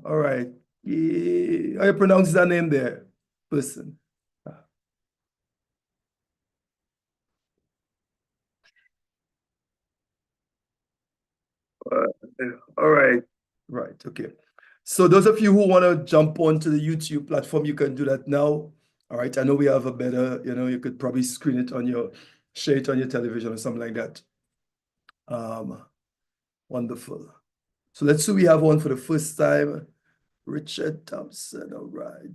All right. How you pronounce that name there, person? All right. Right. Okay. So those of you who want to jump onto the YouTube platform, you can do that now. All right. I know we have a better, you could probably screen it on share it on your television or something like that. Wonderful. So let's see, we have one for the first time. Richard Thompson. All right.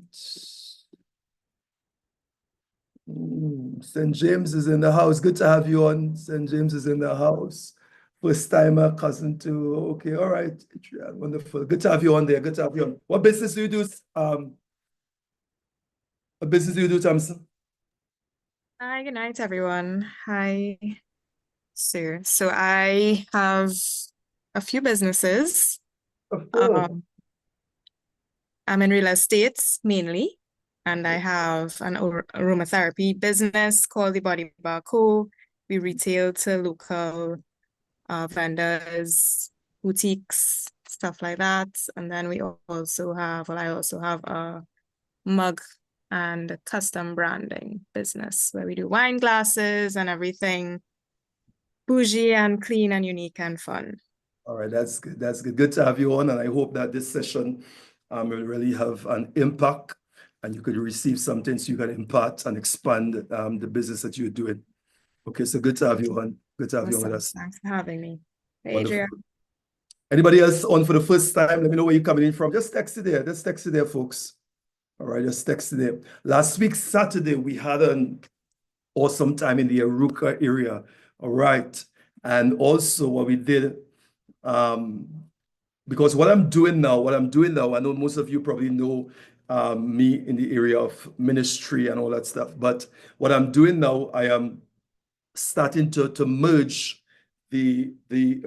St. James is in the house. Good to have you on. St. James is in the house. First timer, cousin too. Okay, all right. Wonderful. Good to have you on there. Good to have you on. What business do you do? What business do you do, Thompson? Hi, good night, everyone. Hi, Sue. So I have a few businesses. Oh, Um, I'm in real estate mainly, and I have an aromatherapy business called the Body Bar Co. We retail to local vendors, boutiques, stuff like that. And then we also have, well, I also have a mug and custom branding business where we do wine glasses and everything bougie and clean and unique and fun. all right. That's good. That's good. Good to have you on. And I hope that this session will really have an impact and you could receive something so you can impart and expand the business that you're doing. Okay, so good to have you on. Good to have you on with Awesome. us. Thanks for having me. Hey, Wonderful. Adrian. Anybody else on for the first time? Let me know where you're coming in from. Just text it there. Just text it there, folks. All right, just text it there. Last week, Saturday, we had an awesome time in the Aruka area. All right. And also what we did, because what I'm doing now, I know most of you probably know me in the area of ministry and all that stuff. But what I'm doing now, I am starting to merge the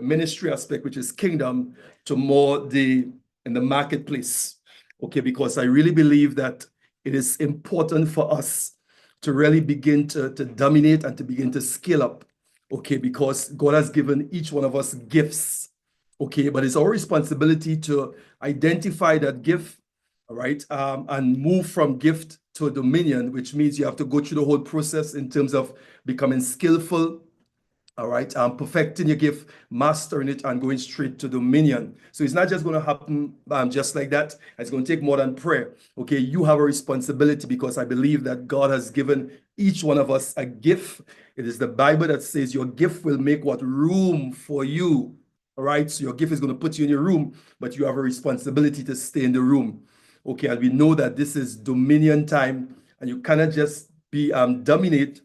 ministry aspect, which is kingdom, to more in the marketplace. Okay, because I really believe that it is important for us to really begin to dominate and to begin to scale up. Okay, because God has given each one of us gifts. Okay, but it's our responsibility to identify that gift, all right, and move from gift to dominion, which means you have to go through the whole process in terms of becoming skillful, all right, perfecting your gift, mastering it, and going straight to dominion. So it's not just going to happen just like that. It's going to take more than prayer. Okay, you have a responsibility because I believe that God has given each one of us a gift. It is the Bible that says your gift will make what room for you. All right, so your gift is going to put you in your room, but you have a responsibility to stay in the room. Okay, and we know that this is dominion time, and you cannot just be dominate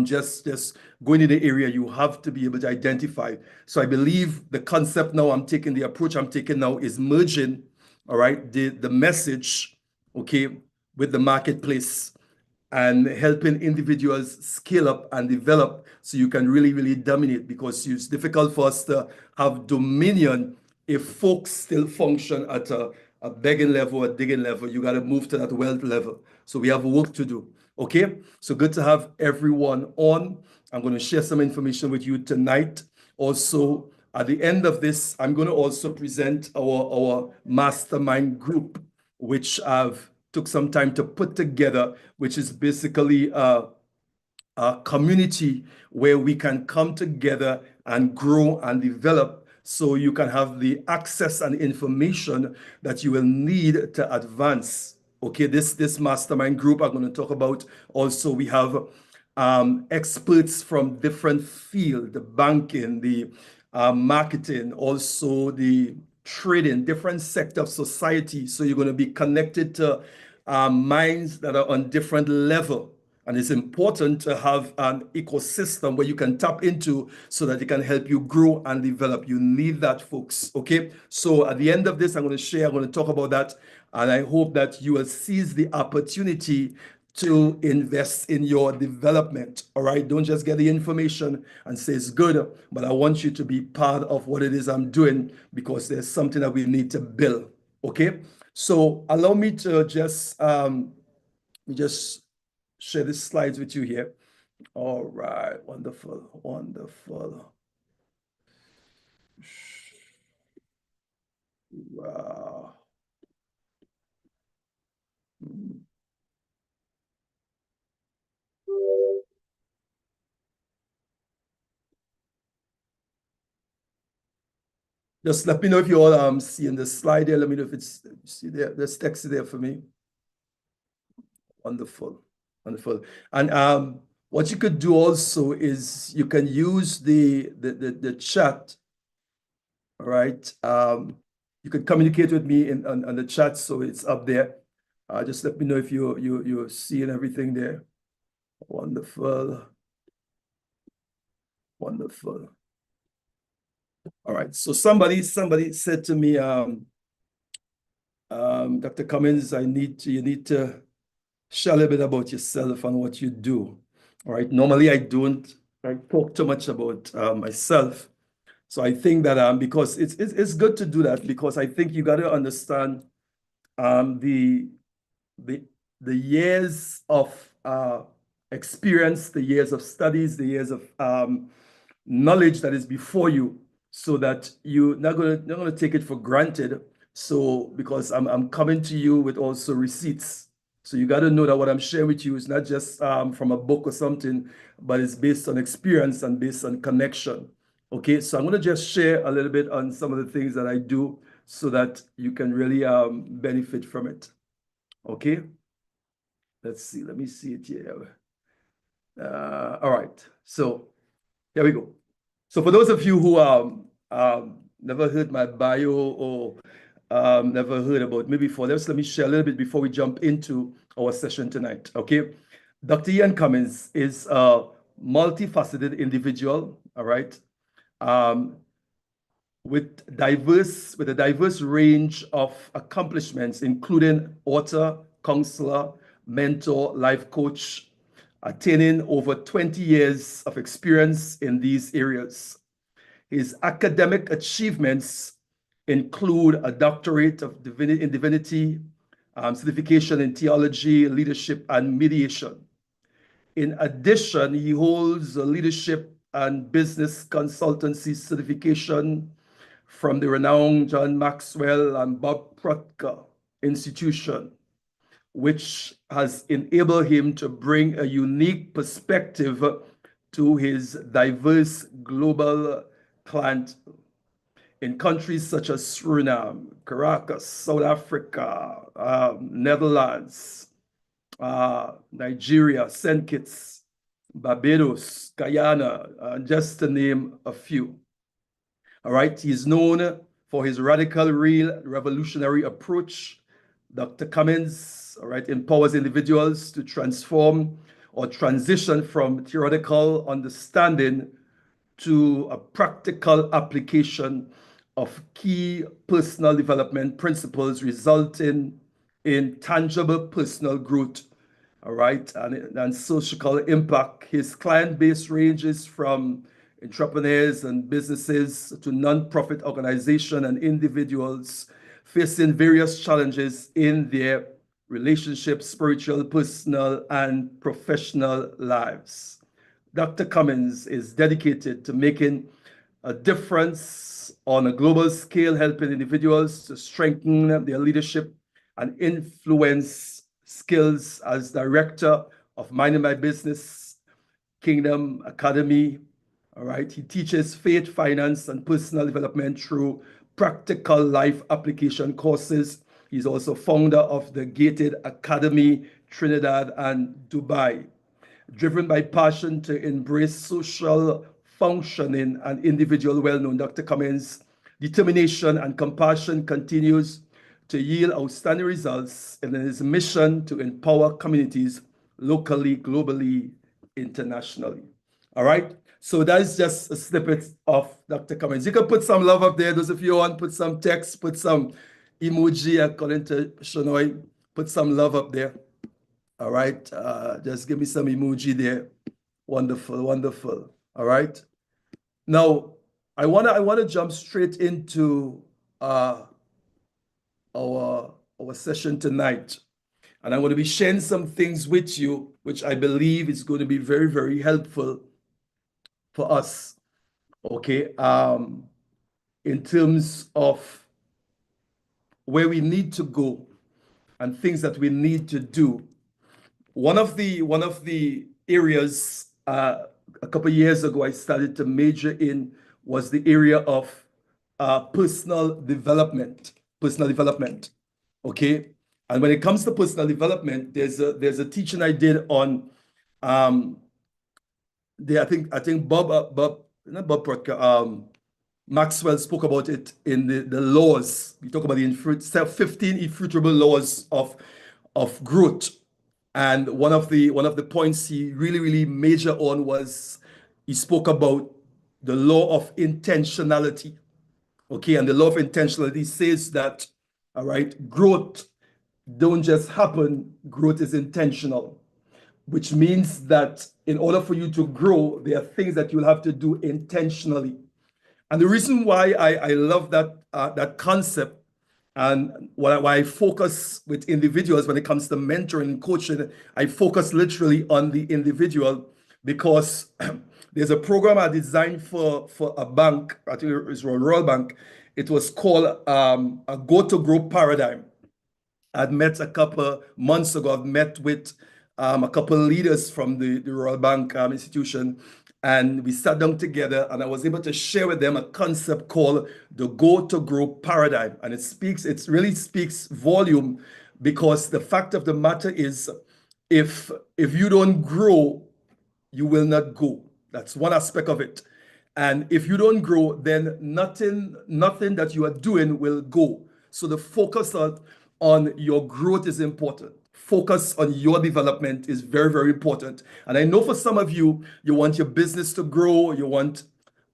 just going in the area. You have to be able to identify. So I believe the concept now the approach I'm taking now is merging, all right, the message, okay, with the marketplace and helping individuals scale up and develop so you can really, really dominate, because it's difficult for us to have dominion if folks still function at a begging level, a digging level. You got to move to that wealth level. So we have work to do. Okay, so good to have everyone on. I'm going to share some information with you tonight. Also, at the end of this, I'm going to also present our mastermind group, which I've took some time to put together, which is basically a community where we can come together and grow and develop, so you can have the access and information that you will need to advance. Okay, this mastermind group I'm going to talk about. Also, we have experts from different fields, the banking, the marketing, also the trading, different sector of society. So you're going to be connected to minds that are on different level. And it's important to have an ecosystem where you can tap into so that it can help you grow and develop. You need that, folks. Okay. So at the end of this, I'm going to talk about that. And I hope that you will seize the opportunity to invest in your development. All right. Don't just get the information and say it's good, but I want you to be part of what it is I'm doing, because there's something that we need to build. Okay. So allow me to just share the slides with you here. All right, wonderful, wonderful. Wow. Just let me know if you all seeing the slide there. Let me know if it's, see there, there's text there for me. Wonderful, wonderful. And what you could do also is you can use the chat, all right? You could communicate with me on the chat, so it's up there. Just let me know if you're seeing everything there. Wonderful, wonderful. All right, so somebody said to me, Dr. Cummings, you need to share a little bit about yourself and what you do. All right, normally I don't talk too much about myself. So I think that because it's good to do that, because I think you got to understand the years of experience, the years of studies, the years of knowledge that is before you, so that you're not gonna take it for granted. So because I'm coming to you with also receipts. So you got to know that what I'm sharing with you is not just from a book or something, but it's based on experience and based on connection. Okay, so I'm going to just share a little bit on some of the things that I do so that you can really benefit from it. Okay, let's see. Let me see it here. All right, so here we go. So for those of you who never heard my bio or never heard about me before, let me share a little bit before we jump into our session tonight, okay? Dr. Ian Cummings is a multifaceted individual, all right? With a diverse range of accomplishments, including author, counselor, mentor, life coach, attaining over 20 years of experience in these areas. His academic achievements include a doctorate in divinity, certification in theology, leadership, and mediation. In addition, he holds a leadership and business consultancy certification from the renowned John Maxwell and Bob Proctor Institution, which has enabled him to bring a unique perspective to his diverse global client in countries such as Suriname, Caracas, South Africa, Netherlands, Nigeria, St. Kitts, Barbados, Guyana, just to name a few. All right, he's known for his radical, real, revolutionary approach. Dr. Cummings, all right, empowers individuals to transform or transition from theoretical understanding to a practical application of key personal development principles, resulting in tangible personal growth, all right, and social impact. His client base ranges from entrepreneurs and businesses to nonprofit organizations and individuals facing various challenges in their relationships, spiritual, personal, and professional lives. Dr. Cummings is dedicated to making a difference on a global scale, helping individuals to strengthen their leadership and influence skills as director of Minding My Business Kingdom Academy. All right, he teaches faith, finance, and personal development through practical life application courses. He's also founder of the Gated Academy, Trinidad and Dubai. Driven by passion to embrace social functioning and individual well-known, Dr. Cummings' determination and compassion continues to yield outstanding results in his mission to empower communities locally, globally, internationally. All right, so that's just a snippet of Dr. Cummings. You can put some love up there. Those of you want, put some text, put some emoji according to Shanoy, put some love up there. All right, just give me some emoji there. Wonderful, wonderful. All right. Now, I wanna jump straight into our session tonight, and I'm going to be sharing some things with you, which I believe is going to be very, very helpful for us. Okay, in terms of where we need to go and things that we need to do. One of the areas a couple of years ago I started to major in was the area of personal development. Personal development. Okay. And when it comes to personal development, there's a teaching I did on I think not Bob Proctor, Maxwell spoke about it in the laws. We talk about the 15 irrefutable laws of growth. And one of the points he really majored on was he spoke about the law of intentionality. Okay, and the law of intentionality says that, all right, growth don't just happen, growth is intentional, which means that in order for you to grow, there are things that you'll have to do intentionally. And the reason why I love that concept and why I focus with individuals when it comes to mentoring and coaching, I focus literally on the individual because there's a program I designed for a bank, I think it's Royal Bank. It was called a Go to Grow Paradigm. I'd met a couple months ago, I've met with a couple leaders from the Royal Bank institution, and we sat down together and I was able to share with them a concept called the Go to Grow Paradigm. And it really speaks volume because the fact of the matter is if you don't grow, you will not go. That's one aspect of it. And if you don't grow, then nothing that you are doing will go. So the focus on your growth is important. Focus on your development is very important. And I know for some of you, you want your business to grow, you want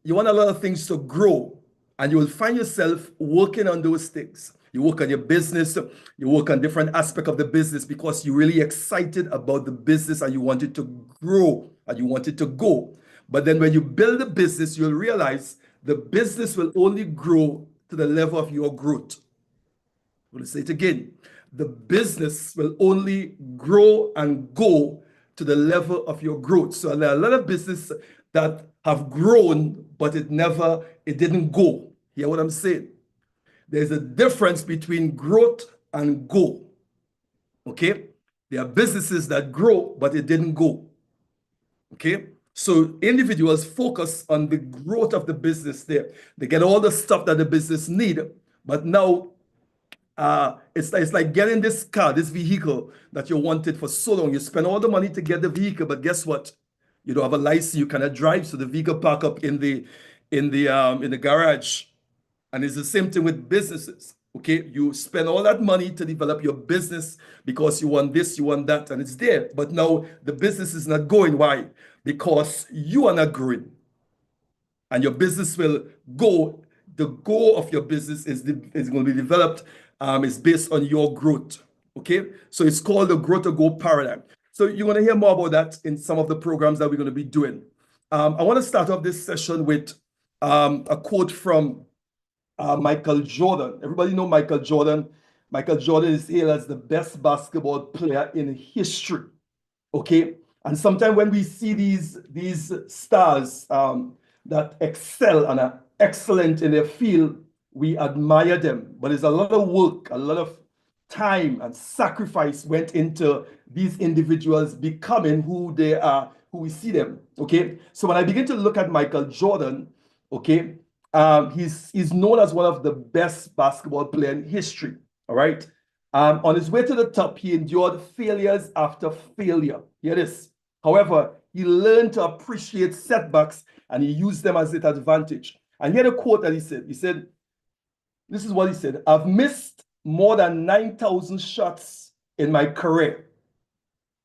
a lot of things to grow, and you will find yourself working on those things. You work on your business, you work on different aspects of the business because you're really excited about the business and you want it to grow and you want it to go. But then when you build a business, you'll realize the business will only grow to the level of your growth. I'm going to say it again. The business will only grow and go to the level of your growth. So there are a lot of businesses that have grown, but it didn't go. Hear what I'm saying? There's a difference between growth and go. Okay? There are businesses that grow, but it didn't go. Okay? So individuals focus on the growth of the business there. They get all the stuff that the business need, but now it's like getting this car, this vehicle that you wanted for so long. You spend all the money to get the vehicle, but guess what? You don't have a license, you cannot drive, so the vehicle park up in the garage. And it's the same thing with businesses. Okay, you spend all that money to develop your business because you want this, you want that, and it's there. But now the business is not going. Why? Because you are not growing. And your business will go. The goal of your business is going to be developed, is based on your growth. Okay, so it's called the Grow to Go paradigm. So you're going to hear more about that in some of the programs that we're going to be doing. I want to start off this session with a quote from Michael Jordan. Everybody know Michael Jordan. Michael Jordan is hailed as the best basketball player in history. Okay, and sometimes when we see these stars that excel and are excellent in their field, we admire them. But there's a lot of work, a lot of time and sacrifice went into these individuals becoming who they are, who we see them. Okay, so when I begin to look at Michael Jordan, okay, he's known as one of the best basketball players in history. All right. On his way to the top, he endured failures after failure. Hear this. However, he learned to appreciate setbacks and he used them as an advantage. And here the quote that he said. He said, this is what he said: I've missed more than 9,000 shots in my career.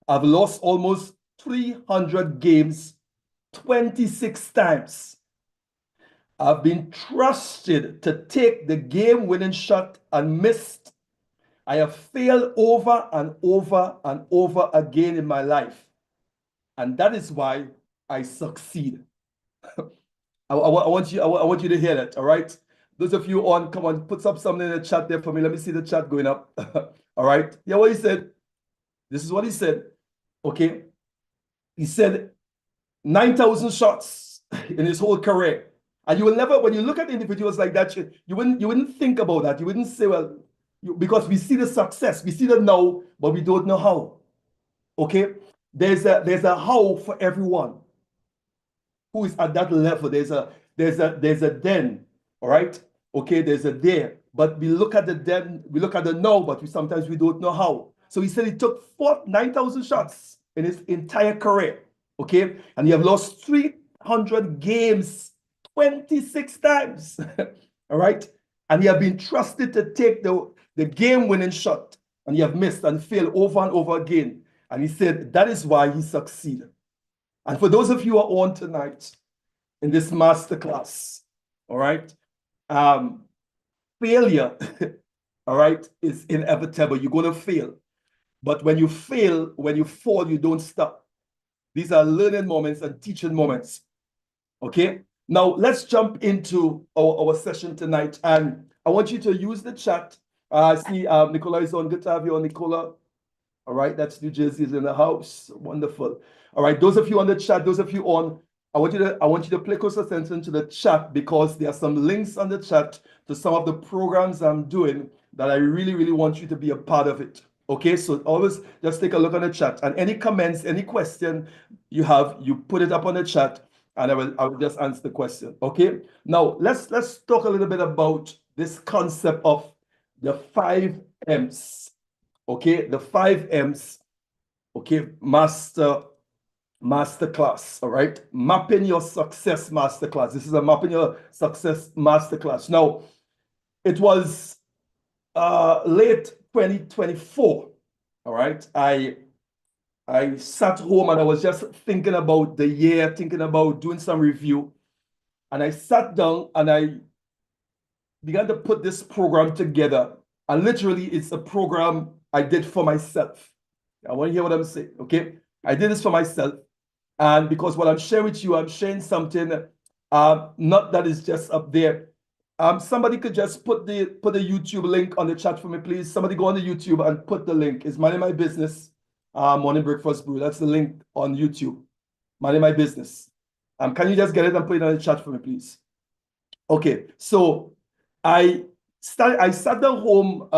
I've lost almost 300 games 26 times. I've been trusted to take the game-winning shot and missed. I have failed over and over and over again in my life. And that is why I succeed. I want you to hear that, all right? Those of you on, come on, put up something in the chat there for me. Let me see the chat going up. All right? Yeah, what he said. This is what he said. Okay. He said 9,000 shots in his whole career. And you will never, when you look at individuals like that, you wouldn't think about that. You wouldn't say, well, because we see the success, we see the now, but we don't know how. Okay? There's a how for everyone who is at that level. There's a then. All right? Okay, there's a there, but we look at the then, we look at the now, but sometimes we don't know how. So he said he took 9,000 shots in his entire career. Okay, and he have lost 300 games 26 times. All right, and he have been trusted to take the game-winning shot, and he have missed and failed over and over again. And he said that is why he succeeded. And for those of you who are on tonight in this masterclass, all right, failure, all right, is inevitable. You're going to fail. But when you fail, when you fall, you don't stop. These are learning moments and teaching moments. Okay? Now, let's jump into our session tonight. And I want you to use the chat. I see Nicola is on. Good to have you on, Nicola. All right, that's New Jersey is in the house. Wonderful. All right, those of you on the chat, those of you on, I want you to pay close attention to the chat because there are some links on the chat to some of the programs I'm doing that I really, really want you to be a part of it. Okay, so always just take a look on the chat and any comments, any question you have, you put it up on the chat and I will just answer the question. Okay, now let's talk a little bit about this concept of the 5 M's. Okay, the 5 M's. Okay, masterclass. All right, mapping your success masterclass. This is a mapping your success masterclass. Now, it was late 2024. All right, I sat home and I was just thinking about the year, thinking about doing some review, and I sat down and I began to put this program together. And literally, it's a program I did for myself. I want to hear what I'm saying, okay? I did this for myself. And because what I'm sharing with you, I'm sharing something not that is just up there. Somebody could just put the YouTube link on the chat for me, please. Somebody go on the YouTube and put the link. It's Minding My Business, Morning Breakfast Brew. That's the link on YouTube. Minding My Business. Can you just get it and put it on the chat for me, please? Okay, so I sat down home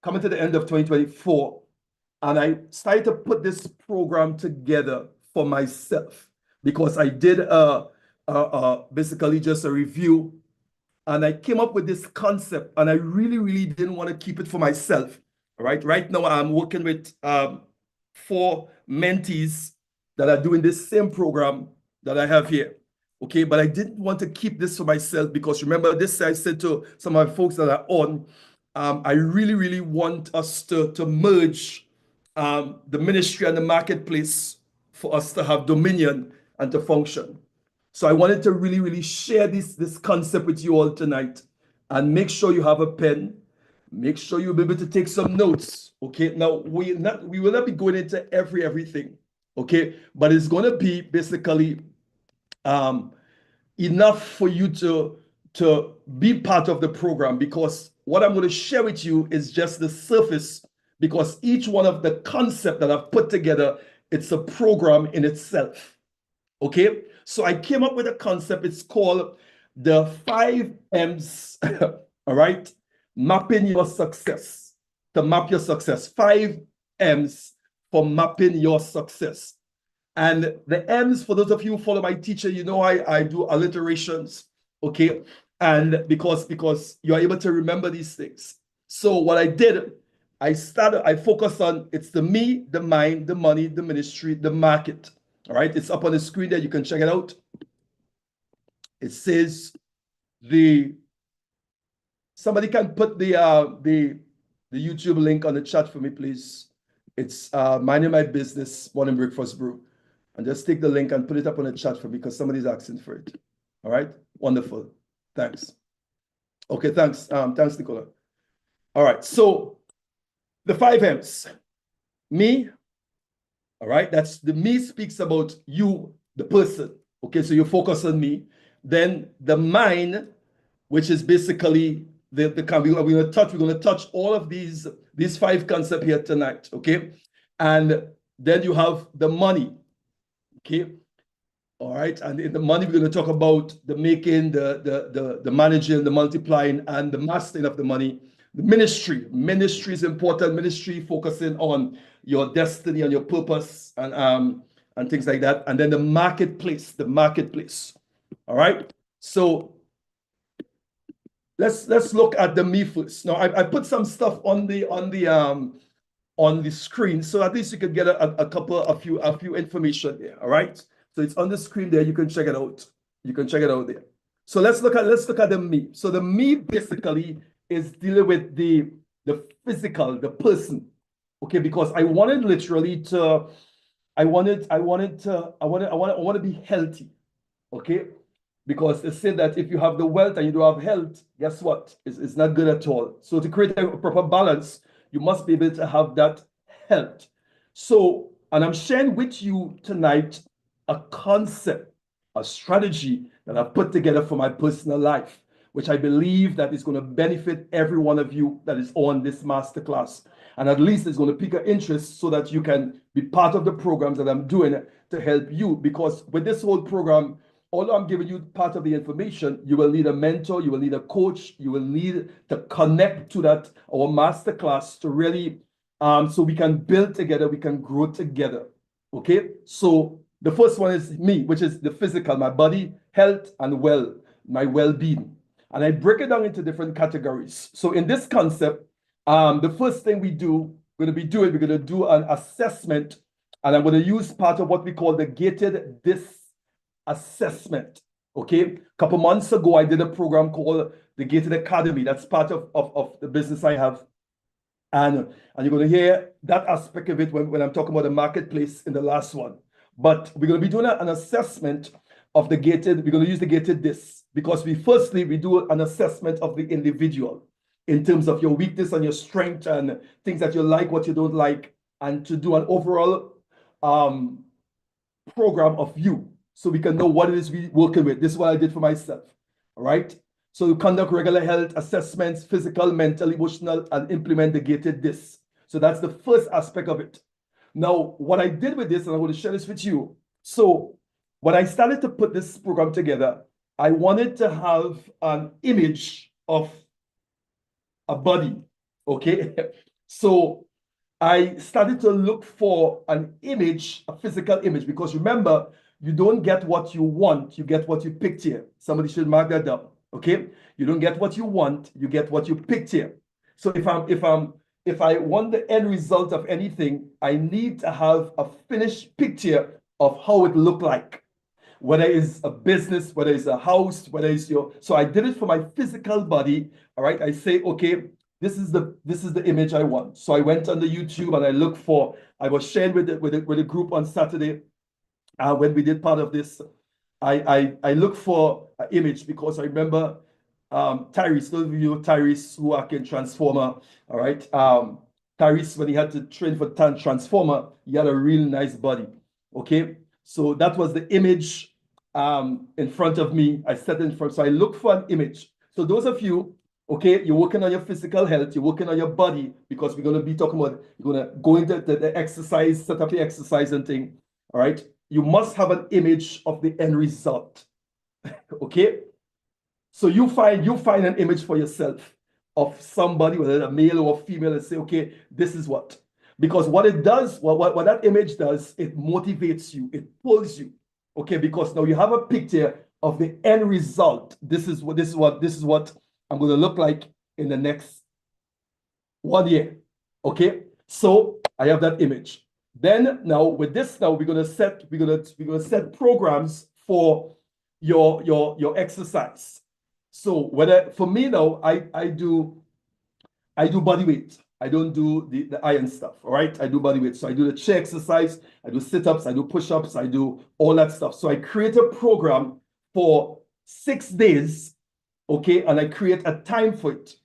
coming to the end of 2024, and I started to put this program together for myself because I did basically just a review, and I came up with this concept, and I really, really didn't want to keep it for myself. All right, right now I'm working with 4 mentees that are doing this same program that I have here. Okay, but I didn't want to keep this for myself because remember this, I said to some of my folks that are on, I really, really want us to merge the ministry and the marketplace for us to have dominion and to function. So I wanted to really, really share this concept with you all tonight and make sure you have a pen. Make sure you'll be able to take some notes. Okay, now we will not be going into everything. Okay, but it's going to be basically enough for you to be part of the program because what I'm going to share with you is just the surface because each one of the concept that I've put together, it's a program in itself. Okay, so I came up with a concept. It's called the 5 M's. All right, mapping your success. To map your success. 5 M's for mapping your success. And the M's, for those of you who follow my teacher, you know I do alliterations, okay? And because you're able to remember these things. So what I did, I focused on, it's the me, the mind, the money, the ministry, the market. All right, it's up on the screen there. You can check it out. It says somebody can put the YouTube link on the chat for me, please. It's Minding My Business, Morning Breakfast Brew. And just take the link and put it up on the chat for me because somebody's asking for it. All right, wonderful. Thanks. Okay, thanks. Thanks, Nicola. All right, so the 5 M's. Me. All right, that's the me speaks about you, the person. Okay, so you focus on me. Then the mind, which is basically we're going to touch all of these 5 concepts here tonight. Okay, and then you have the money. Okay, all right, and in the money we're going to talk about the making, the managing, the multiplying, and the mastering of the money. The ministry is important. Ministry focusing on your destiny and your purpose and things like that. And then the marketplace. All right. So let's look at the me first. Now I put some stuff on the screen, so at least you could get a few information there. All right. So it's on the screen there. You can check it out. You can check it out there. So let's look at the me. So the me basically is dealing with the physical, the person. Okay, because I wanted literally to, I wanted to be healthy. Okay, because they say that if you have the wealth and you don't have health, guess what? It's not good at all. So to create a proper balance, you must be able to have that health. So, and I'm sharing with you tonight a concept, a strategy that I've put together for my personal life, which I believe that is going to benefit every one of you that is on this masterclass. And at least it's going to pique your interest so that you can be part of the programs that I'm doing to help you. Because with this whole program, although I'm giving you part of the information, you will need a mentor, you will need a coach, you will need to connect to that, our masterclass, to really, so we can build together, we can grow together. Okay, so the first one is me, which is the physical, my body, health, and my well-being. And I break it down into different categories. So in this concept, the first thing we're going to do an assessment, and I'm going to use part of what we call the gated DISC assessment. Okay, a couple months ago, I did a program called the Gated Academy. That's part of the business I have. And you're going to hear that aspect of it when I'm talking about the marketplace in the last one. But we're going to be doing an assessment of the gated. We're going to use the gated DISC because we do an assessment of the individual in terms of your weakness and your strength and things that you like, what you don't like, and to do an overall program of you so we can know what it is we're working with. This is what I did for myself. All right. So you conduct regular health assessments, physical, mental, emotional, and implement the gated DISC. So that's the first aspect of it. Now, what I did with this, and I'm going to share this with you. So when I started to put this program together, I wanted to have an image of a body. Okay. So I started to look for an image, a physical image, because remember, you don't get what you want, you get what you picked here. Somebody should mark that down. Okay, you don't get what you want, you get what you picked here. So if I want the end result of anything, I need to have a finished picture of how it looked like. Whether it's a business, whether it's a house, whether it's so I did it for my physical body. All right, I say, okay, this is the image I want. So I went on the YouTube and I was sharing with the group on Saturday when we did part of this. I look for an image because I remember Tyrese, those of you know Tyrese who are in Transformer, all right? Tyrese, when he had to train for Transformer, he had a real nice body, okay? So that was the image in front of me. I set it in front, so I look for an image. So those of you, okay, you're working on your physical health, you're working on your body, because we're going to be talking about, you're going to go into the exercise, set up the exercise and thing, all right? You must have an image of the end result. Okay, so you find an image for yourself of somebody, whether a male or a female, and say, okay, this is what. Because what it does, what that image does, it motivates you, it pulls you. Okay, because now you have a picture of the end result. This is what I'm going to look like in the next 1 year. Okay, so I have that image. Then now with this, now we're gonna set programs for your exercise. So whether for me now, I do body weight. I don't do the iron stuff. All right, I do body weight. So I do the chair exercise, I do sit-ups, I do push-ups, I do all that stuff. So I create a program for 6 days, okay, and I create a time for it.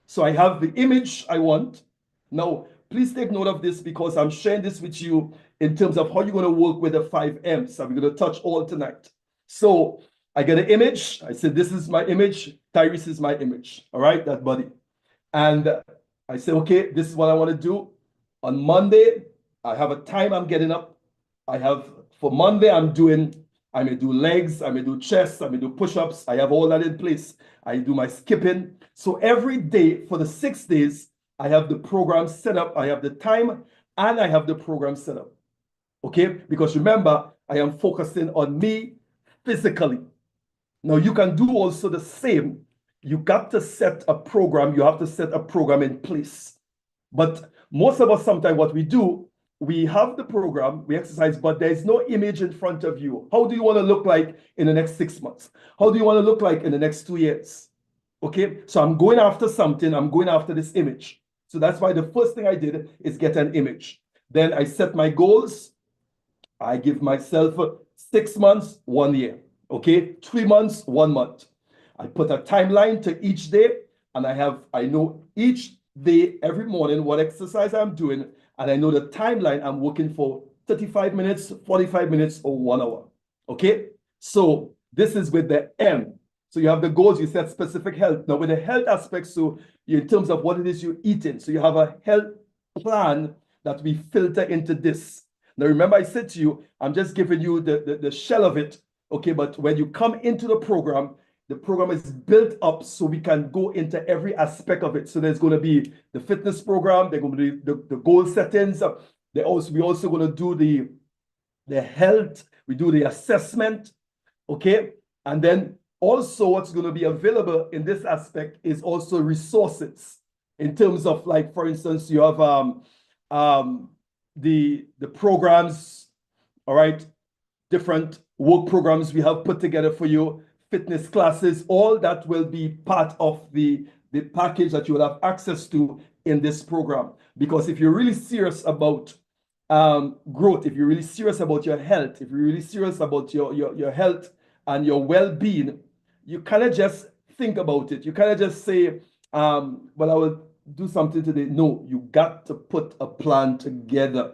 So I have the image I want. Now, please take note of this because I'm sharing this with you in terms of how you're going to work with the 5 M's. I'm going to touch all tonight. So I get an image. I said, this is my image. Tyrese is my image. All right, that body. And I say, okay, this is what I want to do. On Monday, I have a time I'm getting up. For Monday, I may do legs, I may do chest, I may do push-ups. I have all that in place. I do my skipping. So every day for the 6 days, I have the program set up. I have the time and I have the program set up. Okay? Because remember, I am focusing on me physically. Now you can do also the same. you got to set a program. You have to set a program in place. But most of us, sometimes what we do, we have the program, we exercise, but there's no image in front of you. How do you want to look like in the next 6 months? How do you want to look like in the next 2 years? Okay, so I'm going after something. I'm going after this image. So that's why the first thing I did is get an image. Then I set my goals. I give myself 6 months, 1 year. Okay, 3 months, 1 month. I put a timeline to each day, and I know each day, every morning, what exercise I'm doing, and I know the timeline I'm working for 35 minutes, 45 minutes, or 1 hour. Okay, so this is with the M. So you have the goals, you set specific health. Now with the health aspect, so in terms of what it is you're eating, so you have a health plan that we filter into this. Now remember I said to you, I'm just giving you the shell of it, okay? But when you come into the program is built up so we can go into every aspect of it. So there's going to be the fitness program, there's going to be the goal settings. We also going to do the health, we do the assessment, okay? And then also what's going to be available in this aspect is also resources in terms of, like, for instance, you have the programs, all right, different work programs we have put together for you, fitness classes, all that will be part of the package that you will have access to in this program. Because if you're really serious about growth, if you're really serious about your health, if you're really serious about your health and your well-being, you kind of just think about it. You kind of just say, well, I will do something today. No, you got to put a plan together,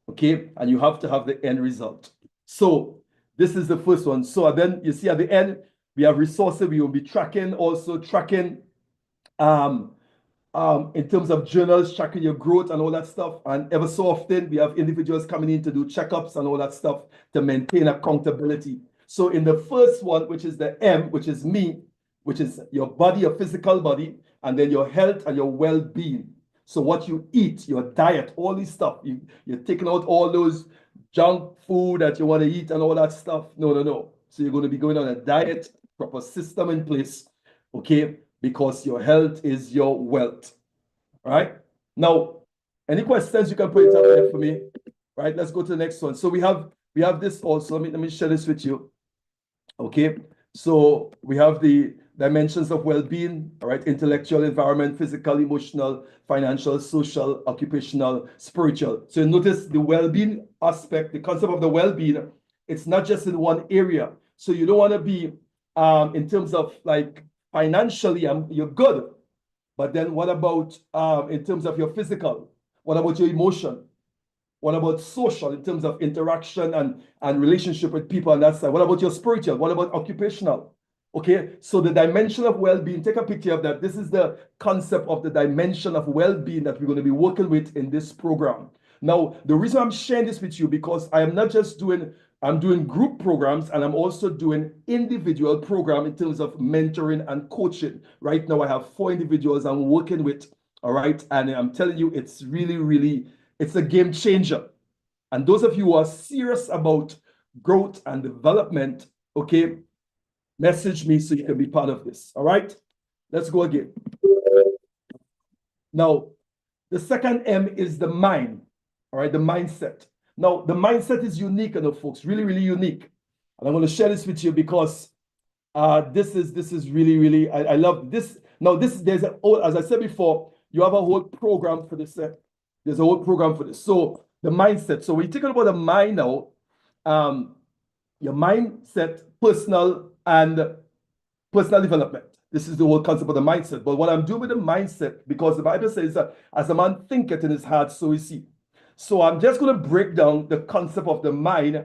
okay? And you have to have the end result. So this is the first one. So then you see at the end, we have resources. We will be tracking in terms of journals, tracking your growth and all that stuff. And ever so often, we have individuals coming in to do checkups and all that stuff to maintain accountability. So in the first one, which is the M, which is me, which is your body, your physical body, and then your health and your well-being. So what you eat, your diet, all this stuff, you're taking out all those junk food that you want to eat and all that stuff. No. So you're going to be going on a diet, proper system in place, okay? Because your health is your wealth, right? Now, any questions, you can put it up there for me, right? Let's go to the next one. So we have this also. Let me share this with you, okay? So we have the dimensions of well-being, all right? Intellectual, environment, physical, emotional, financial, social, occupational, spiritual. So you notice the well-being aspect, the concept of the well-being, it's not just in one area. So you don't want to be, in terms of, like, financially, you're good. But then what about in terms of your physical? What about your emotion? What about social in terms of interaction and relationship with people on that side? What about your spiritual? What about occupational? Okay, so the dimension of well-being, take a picture of that. This is the concept of the dimension of well-being that we're going to be working with in this program. Now, the reason I'm sharing this with you, because I am not just I'm doing group programs, and I'm also doing individual program in terms of mentoring and coaching. Right now, I have 4 individuals I'm working with, all right? And I'm telling you, it's really, it's a game changer. And those of you who are serious about growth and development, okay, message me so you can be part of this, all right? Let's go again. Now, the second M is the mind, all right, the mindset. Now, the mindset is unique enough, folks, really unique. And I'm going to share this with you because this is really, I love this. Now, there's as I said before, you have a whole program for this. There's a whole program for this. So the mindset. So when you're talking about the mind now, your mindset, personal development. This is the whole concept of the mindset. But what I'm doing with the mindset, because the Bible says that as a man thinketh in his heart, so is he. So I'm just going to break down the concept of the mind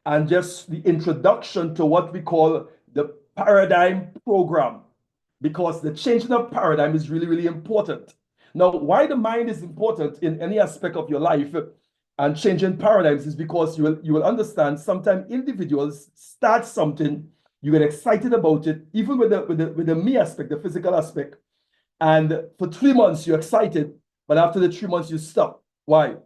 and just the introduction to what we call the paradigm program, because the changing of paradigm is really important. Now, why the mind is important in any aspect of your life and changing paradigms is because you will understand sometimes individuals start something, you get excited about it, even with the me aspect, the physical aspect, and for 3 months you're excited, but after the 3 months you stop. Why?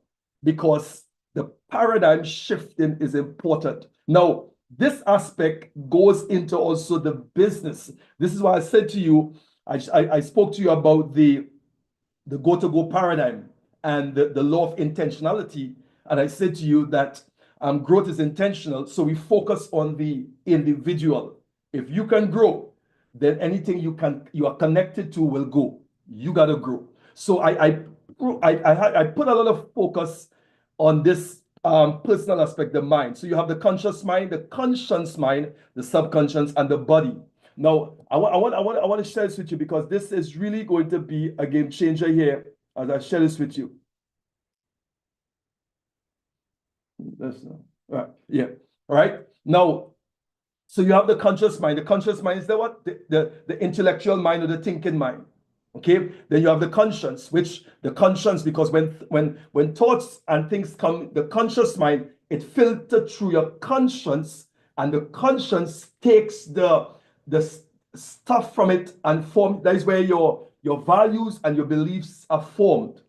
Because the paradigm shifting is important. Now, this aspect goes into also the business. This is why I said to you, I spoke to you about the go-to-go paradigm and the law of intentionality. And I said to you that growth is intentional. So we focus on the individual. If you can grow, then anything you are connected to will go. You got to grow. So I put a lot of focus on this personal aspect, the mind. So you have the conscious mind, the conscious mind, the subconscious, and the body. Now, I want to share this with you because this is really going to be a game changer here as I share this with you. Yeah. All right. Now, so you have the conscious mind. The conscious mind is the what? The intellectual mind or the thinking mind. Okay. Then you have the conscience, which the conscience, because when thoughts and things come, the conscious mind, it filters through your conscience, and the conscience takes the stuff from it and form. That is where your values and your beliefs are formed.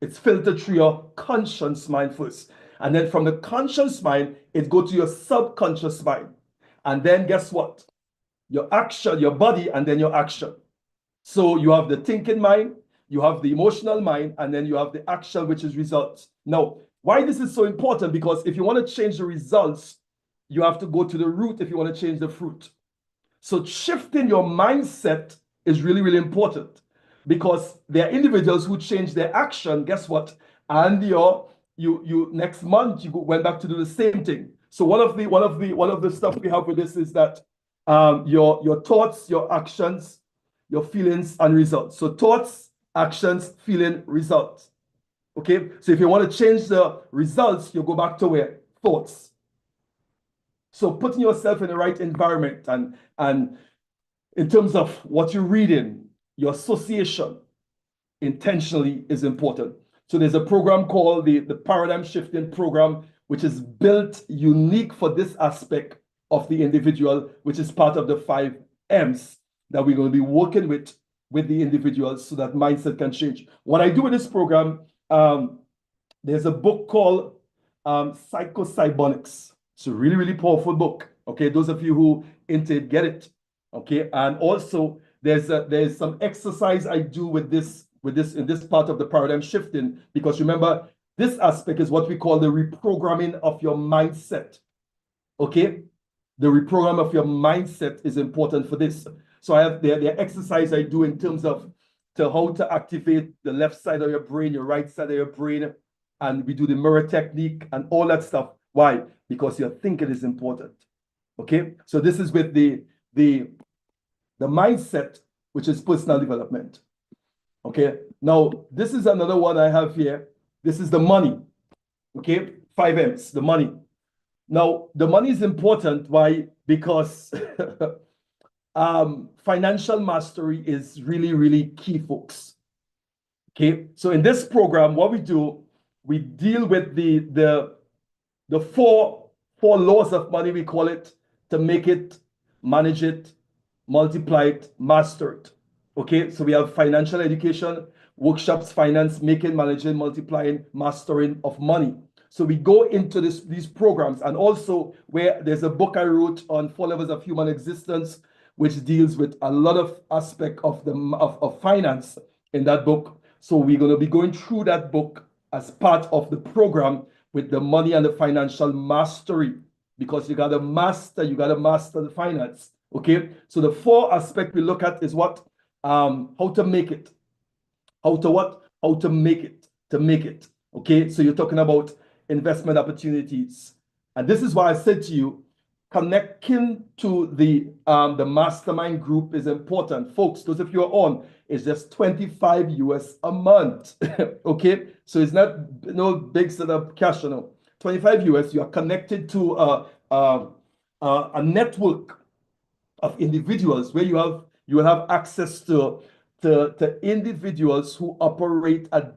It's filtered through your conscious mind first. And then from the conscious mind, it goes to your subconscious mind. And then guess what? Your action, your body, and then your action. So you have the thinking mind, you have the emotional mind, and then you have the action, which is results. Now, why this is so important? Because if you want to change the results, you have to go to the root if you want to change the fruit. So shifting your mindset is really, really important, because there are individuals who change their action. Guess what? And you next month you went back to do the same thing. So one of the stuff we have with this is that your thoughts, your actions, your feelings, and results. So thoughts, actions, feeling, results. Okay. So if you want to change the results, you go back to where? Thoughts. So putting yourself in the right environment and in terms of what you're reading, your association intentionally is important. So there's a program called the Paradigm Shifting Program, which is built unique for this aspect of the individual, which is part of the 5 M's that we're going to be working with the individuals so that mindset can change. What I do with this program, there's a book called Psychocybonics. It's a really, really powerful book. Okay, those of you who into it, get it. Okay, and also there's some exercise I do with this in this part of the paradigm shifting, because remember, this aspect is what we call the reprogramming of your mindset. Okay, the reprogram of your mindset is important for this. So I have the exercise I do in terms of how to activate the left side of your brain, your right side of your brain, and we do the mirror technique and all that stuff. Why? Because your thinking is important. Okay, so this is with the mindset, which is personal development. Okay, now this is another one I have here. This is the money. Okay, 5 M's, the money. Now, the money is important. Why? Because financial mastery is really, really key, folks. Okay, so in this program, what we do, we deal with the four laws of money, we call it, to make it, manage it, multiply it, master it. Okay, so we have financial education, workshops, finance, making, managing, multiplying, mastering of money. So we go into these programs, and also where there's a book I wrote on 4 levels of human existence, which deals with a lot of aspect of finance in that book. So we're going to be going through that book as part of the program with the money and the financial mastery, because you got to master the finance. Okay, so the 4 aspects we look at is what? How to make it. How to make it. Okay, so you're talking about investment opportunities. And this is why I said to you, connecting to the mastermind group is important. Folks, those of you who are on, it's just $25 US a month. Okay, so it's not no big set of cash, you know. 25 US, you are connected to a network of individuals where you will have access to individuals who operate in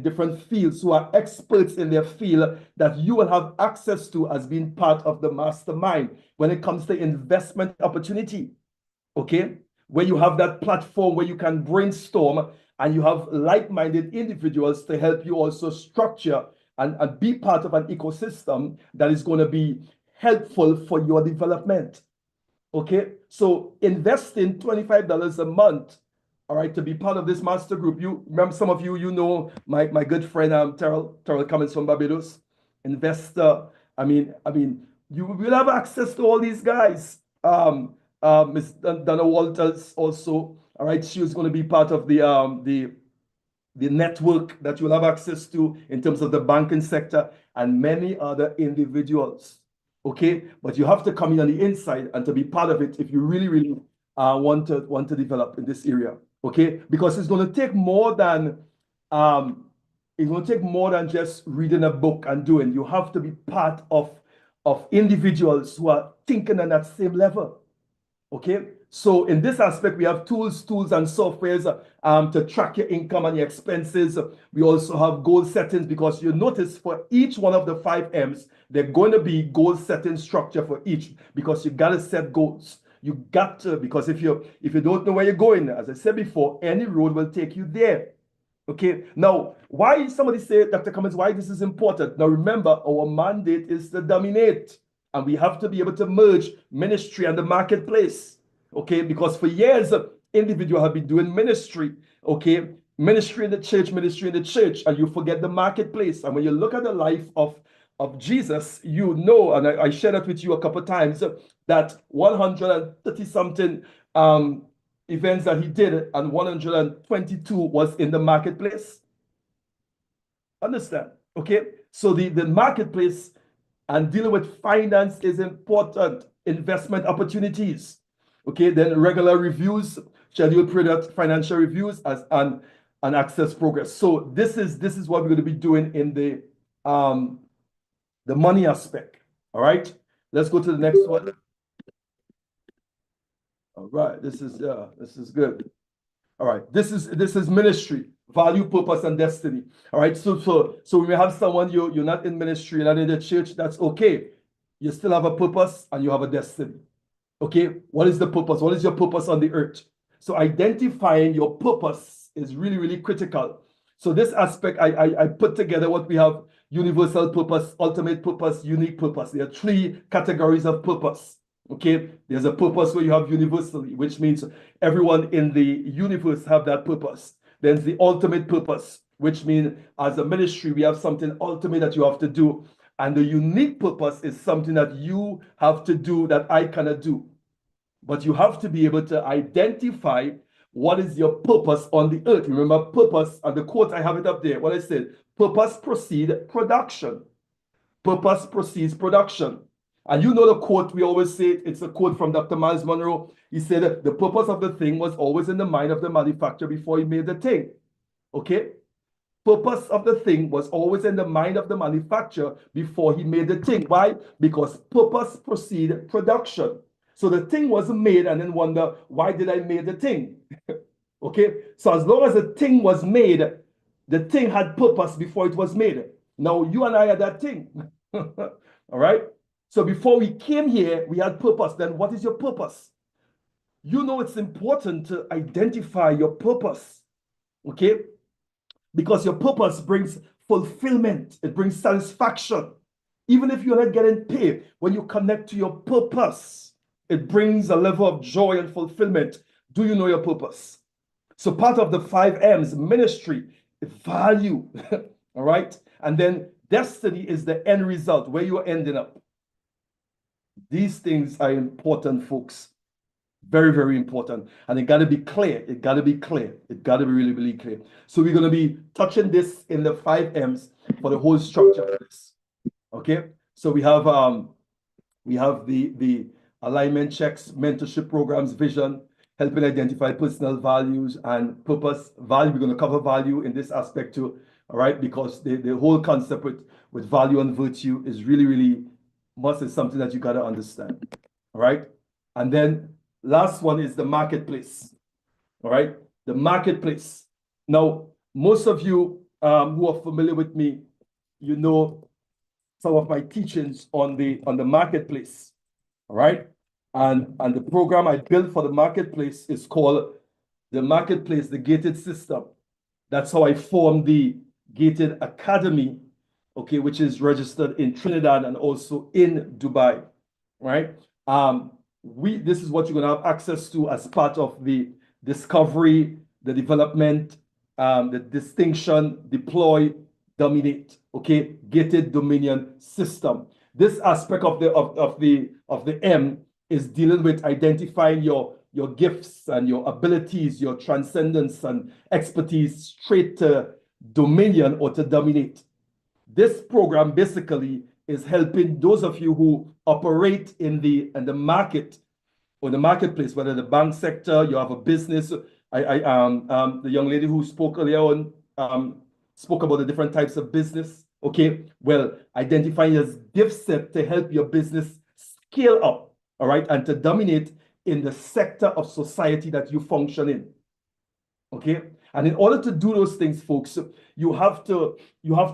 different fields, who are experts in their field, that you will have access to as being part of the mastermind when it comes to investment opportunity. Okay, where you have that platform where you can brainstorm and you have like-minded individuals to help you also structure and be part of an ecosystem that is going to be helpful for your development. Okay, so investing $25 a month, all right, to be part of this master group. You remember, some of you, you know, my good friend Terrell Cummings from Barbados, investor. I mean, you will have access to all these guys. Miss Donna Walters also, all right, she was going to be part of the network that you'll have access to in terms of the banking sector and many other individuals. Okay, but you have to come in on the inside and to be part of it if you really want to develop in this area. Okay, because it's going to take more than just reading a book and doing. You have to be part of individuals who are thinking on that same level. Okay, so in this aspect, we have tools and softwares to track your income and your expenses. We also have goal settings, because you notice for each one of the 5 M's, they're going to be goal setting structure for each, because you got to set goals. You got to, because if you don't know where you're going, as I said before, any road will take you there. Okay, now why somebody say, Dr. Cummings, why this is important? Now remember, our mandate is to dominate, and we have to be able to merge ministry and the marketplace. Okay, because for years, individuals have been doing ministry. Okay, ministry in the church, and you forget the marketplace. And when you look at the life of Jesus, you know, and I shared that with you a couple of times, that 130 something events that he did, and 122 was in the marketplace. Understand? Okay, so the marketplace and dealing with finance is important. Investment opportunities. Okay, then regular reviews, scheduled product financial reviews as and access progress. So this is what we're going to be doing in the money aspect. All right, let's go to the next one. All right, this is good. All right, this is ministry, value, purpose, and destiny. All right, so we may have someone, you're not in ministry, you're not in the church. That's okay. You still have a purpose and you have a destiny. Okay, what is the purpose? What is your purpose on the earth? So identifying your purpose is really critical. So this aspect, I put together what we have: universal purpose, ultimate purpose, unique purpose. There are 3 categories of purpose. Okay, there's a purpose where you have universally, which means everyone in the universe have that purpose. Then the ultimate purpose, which means as a ministry, we have something ultimate that you have to do. And the unique purpose is something that you have to do that I cannot do. But you have to be able to identify what is your purpose on the earth. Remember, purpose, and the quote, I have it up there, what I said: purpose precedes production. Purpose precedes production. And you know the quote, we always say, it's a quote from Dr. Miles Monroe. He said, the purpose of the thing was always in the mind of the manufacturer before he made the thing. Okay? Purpose of the thing was always in the mind of the manufacturer before he made the thing. Why? Because purpose precedes production. So the thing wasn't made and then wonder, why did I make the thing? Okay? So as long as the thing was made, the thing had purpose before it was made. Now you and I are that thing. All right? So before we came here, we had purpose. Then what is your purpose? You know, it's important to identify your purpose. Okay? Because your purpose brings fulfillment. It brings satisfaction. Even if you're not getting paid, when you connect to your purpose, it brings a level of joy and fulfillment. Do you know your purpose? So part of the 5 M's, ministry, value, all right? And then destiny is the end result, where you're ending up. These things are important, folks. Very important. And it got to be clear. It got to be clear. It got to be really clear. So we're going to be touching this in the 5 M's for the whole structure of this. Okay? So we have the alignment checks, mentorship programs, vision, helping identify personal values and purpose. Value, we're going to cover value in this aspect too. All right? Because the whole concept with value and virtue is really is something that you got to understand. All right? And then last one is the marketplace. All right, the marketplace. Now, most of you who are familiar with me, you know some of my teachings on the marketplace. All right, and the program I built for the marketplace is called the Marketplace, the Gated System. That's how I formed the Gated Academy, okay, which is registered in Trinidad and also in Dubai. Right. this is what you're going to have access to as part of the discovery, the development, the distinction, deploy, dominate. Okay, gated dominion system. This aspect of the M is dealing with identifying your gifts and your abilities, your transcendence and expertise straight to dominion or to dominate. This program basically is helping those of you who operate in the market or the marketplace, whether the bank sector, you have a business. The young lady who spoke earlier on spoke about the different types of business. Okay, well, identifying your gift set to help your business scale up, all right, and to dominate in the sector of society that you function in. Okay, and in order to do those things, folks, you have to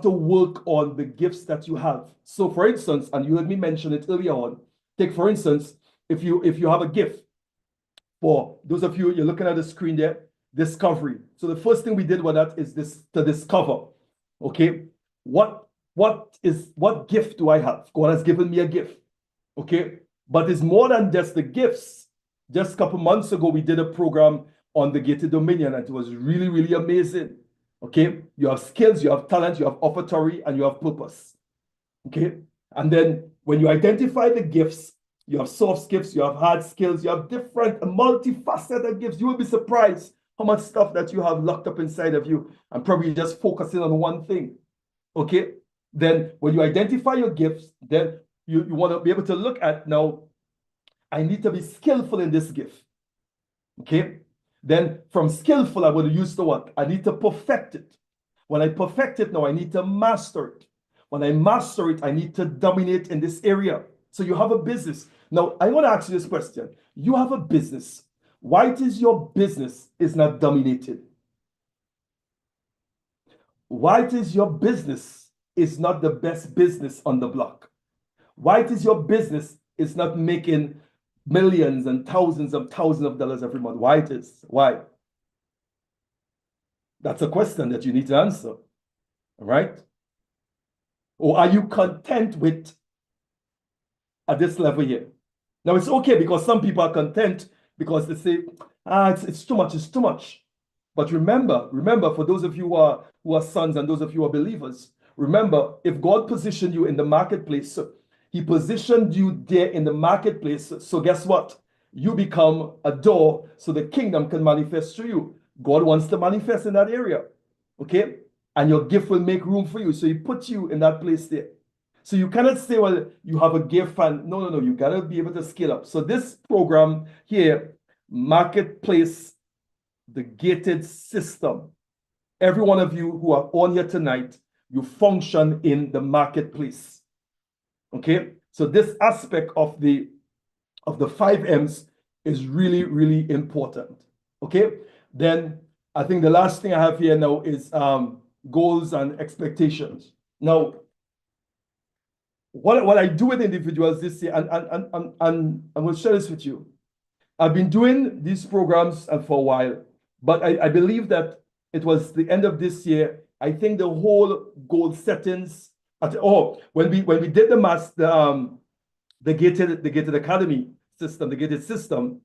work on the gifts that you have. So, for instance, and you heard me mention it earlier on. Take for instance, if you have a gift, for those of you, you're looking at the screen there, discovery. So the first thing we did with that is to discover. Okay, what gift do I have? God has given me a gift. Okay, but it's more than just the gifts. Just a couple months ago, we did a program on the gated dominion, and it was really, really amazing. Okay, you have skills, you have talent, you have offertory, and you have purpose. Okay, and then when you identify the gifts, you have soft skills, you have hard skills, you have different multifaceted gifts. You will be surprised how much stuff that you have locked up inside of you and probably just focusing on one thing. Okay, then when you identify your gifts, then you want to be able to look at, now, I need to be skillful in this gift. Okay, then from skillful, I will use the what? I need to perfect it. When I perfect it, now I need to master it. When I master it, I need to dominate in this area. So you have a business. Now, I want to ask you this question. You have a business. Why it is your business is not dominated? Why it is your business is not the best business on the block? Why it is your business is not making millions and thousands of dollars every month? Why it is? Why? That's a question that you need to answer. All right? Or are you content with at this level here? Now, it's okay because some people are content because they say, it's too much, it's too much. But remember, for those of you who are sons and those of you who are believers, remember, if God positioned you in the marketplace, he positioned you there in the marketplace. So guess what? You become a door so the kingdom can manifest through you. God wants to manifest in that area. Okay? And your gift will make room for you. So he put you in that place there. So you cannot say, well, you have a gift and no. You got to be able to scale up. So this program here, Marketplace, the gated system. Every one of you who are on here tonight, you function in the marketplace. Okay? So this aspect of the 5 M's is really, really important. Okay? Then I think the last thing I have here now is goals and expectations. Now, what I do with individuals this year, and I'm going to share this with you. I've been doing these programs for a while, but I believe that it was the end of this year. I think the whole goal settings when we did the gated academy system, the gated system,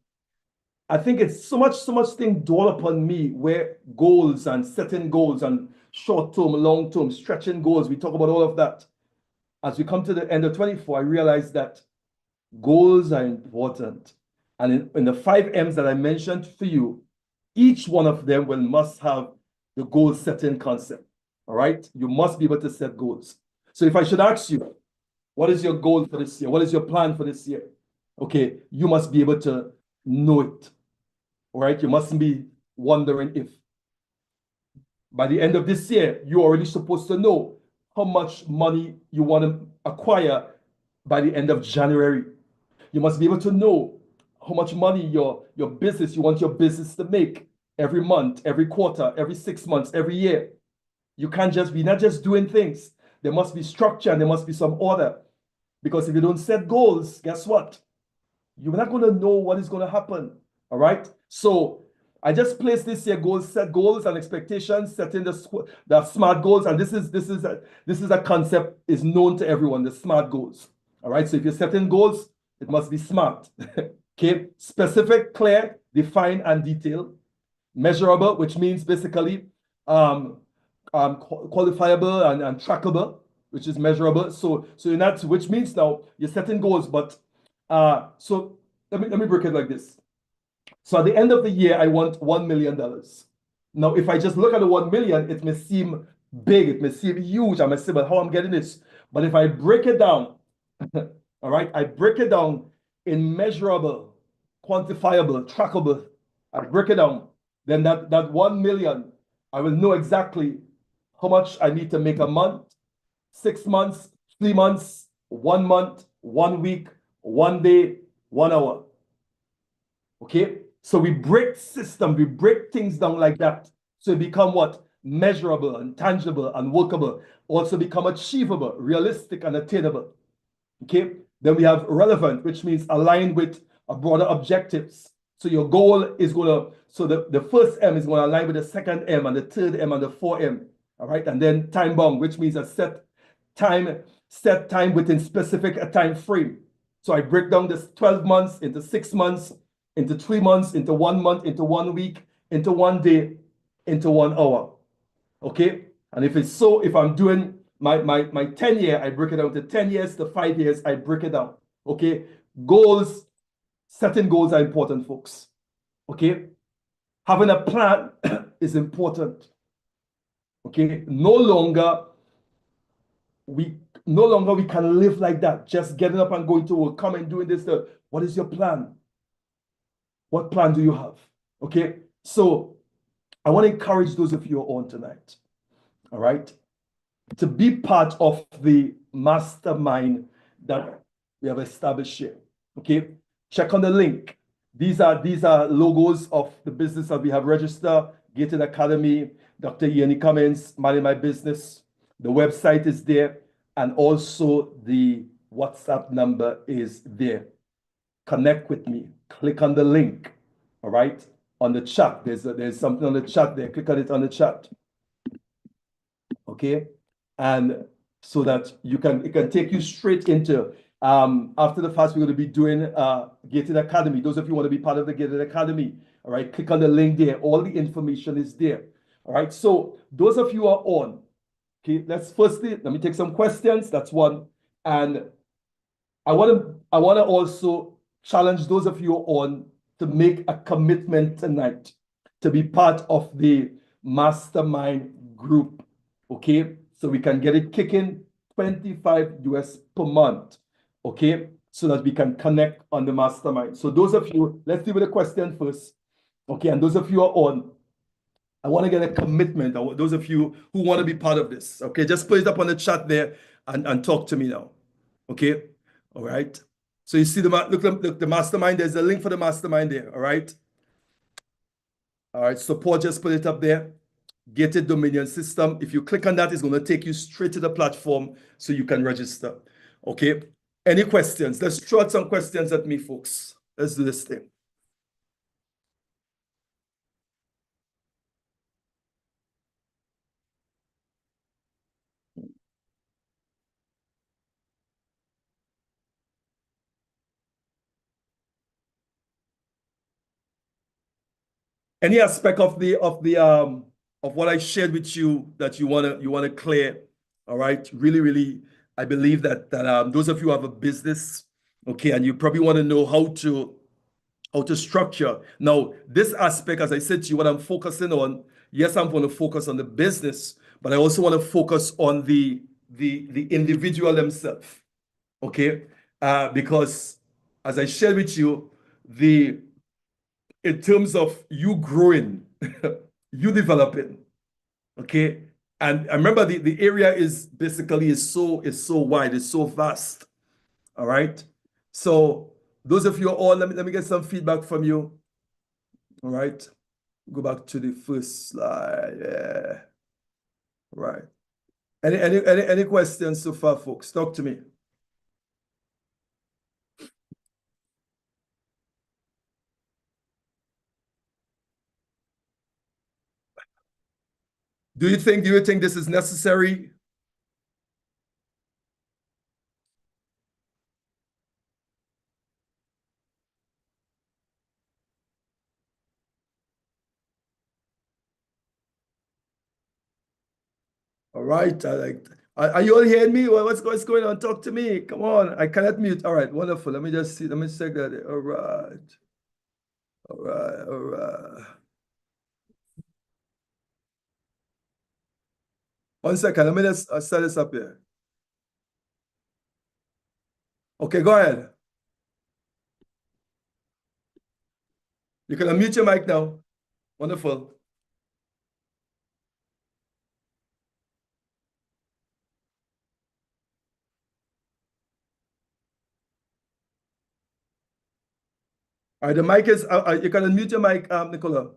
I think it's so much thing dawn upon me where goals and setting goals and short-term, long-term, stretching goals, we talk about all of that. As we come to the end of 24, I realized that goals are important. And in the 5 M's that I mentioned for you, each one of them must have the goal setting concept. All right? You must be able to set goals. So if I should ask you, what is your goal for this year? What is your plan for this year? Okay, you must be able to know it. All right? You mustn't be wondering if. By the end of this year, you're already supposed to know how much money you want to acquire by the end of January. You must be able to know how much money you want your business to make every month, every quarter, every 6 months, every year. You can't just be not just doing things. There must be structure and there must be some order. Because if you don't set goals, guess what? You're not going to know what is going to happen. All right? So I just placed this year goals, set goals and expectations, setting the SMART goals. And this is a concept is known to everyone, the SMART goals. All right? So if you're setting goals, it must be smart. Okay, specific, clear, defined, and detailed. Measurable, which means basically quantifiable and trackable, which is measurable. So in that, which means now you're setting goals, but so let me break it like this. So at the end of the year, I want $1 million. Now, if I just look at the 1 million, it may seem big, it may seem huge. I may say, but how I'm getting this? But if I break it down, all right, I break it down in measurable, quantifiable, trackable. I break it down, then that 1 million, I will know exactly how much I need to make a month, 6 months, 3 months, 1 month, 1 week, 1 day, 1 hour. Okay, so we break things down like that. So it become what? Measurable and tangible and workable. Also become achievable, realistic and attainable. Okay, then we have relevant, which means aligned with a broader objectives. So your goal is so the first M is going to align with the second M and the third M and the 4M. All right, and then time bound, which means a set time within specific time frame. So I break down this 12 months into 6 months, into 3 months, into 1 month, into 1 week, into 1 day, into 1 hour. Okay, and if I'm doing my 10 year, I break it down to 10 years to 5 years, I break it down. Okay, setting goals are important, folks. Okay, having a plan is important. Okay, no longer we can live like that, just getting up and going to work, come and doing this. What is your plan? What plan do you have? Okay, so I want to encourage those of you who are on tonight, all right, to be part of the mastermind that we have established here. Okay, check on the link. These are logos of the business that we have registered: Gated Academy, Dr. Ian Cummings, Manage My Business. The website is there, and also the WhatsApp number is there. Connect with me. Click on the link. All right, on the chat. There's something on the chat there. Click on it on the chat. Okay, and so that it can take you straight into after the fast, we're going to be doing Gated Academy. Those of you who want to be part of the Gated Academy, all right, click on the link there. All the information is there. All right, so those of you who are on, okay, let me take some questions. That's one. And I want to also challenge those of you on to make a commitment tonight to be part of the mastermind group. Okay, so we can get it kicking, $25 per month. Okay, so that we can connect on the mastermind. So those of you, let's deal with the question first. Okay, and those of you are on, I want to get a commitment. Those of you who want to be part of this, okay, just put it up on the chat there and talk to me now. Okay, all right. So you see look the mastermind. There's a link for the mastermind there. All right. All right. Support. Just put it up there. Gated Dominion System. If you click on that, it's going to take you straight to the platform so you can register. Okay. Any questions? Let's throw out some questions at me, folks. Let's do this thing. Any aspect of what I shared with you that you wanna clear? All right. Really, I believe that those of you who have a business, okay, and you probably want to know how to structure. Now, this aspect, as I said to you, what I'm focusing on, yes, I'm going to focus on the business, but I also want to focus on the individual themselves. Okay, because as I shared with you, in terms of you growing, you developing, okay? And I remember the area is basically so wide, it's so vast. All right. So those of you all, let me get some feedback from you. All right. Go back to the first slide. Yeah. Right. Any questions so far, folks? Talk to me. Do you think this is necessary? All right. Are you all hearing me? What's going on? Talk to me. Come on. I cannot mute. All right. Wonderful. Let me just see. Let me check that. All right. All right. All right. One second. Let me just set this up here. Okay, go ahead. You can unmute your mic now. Wonderful. All right, the mic is, you can unmute your mic, Nicola.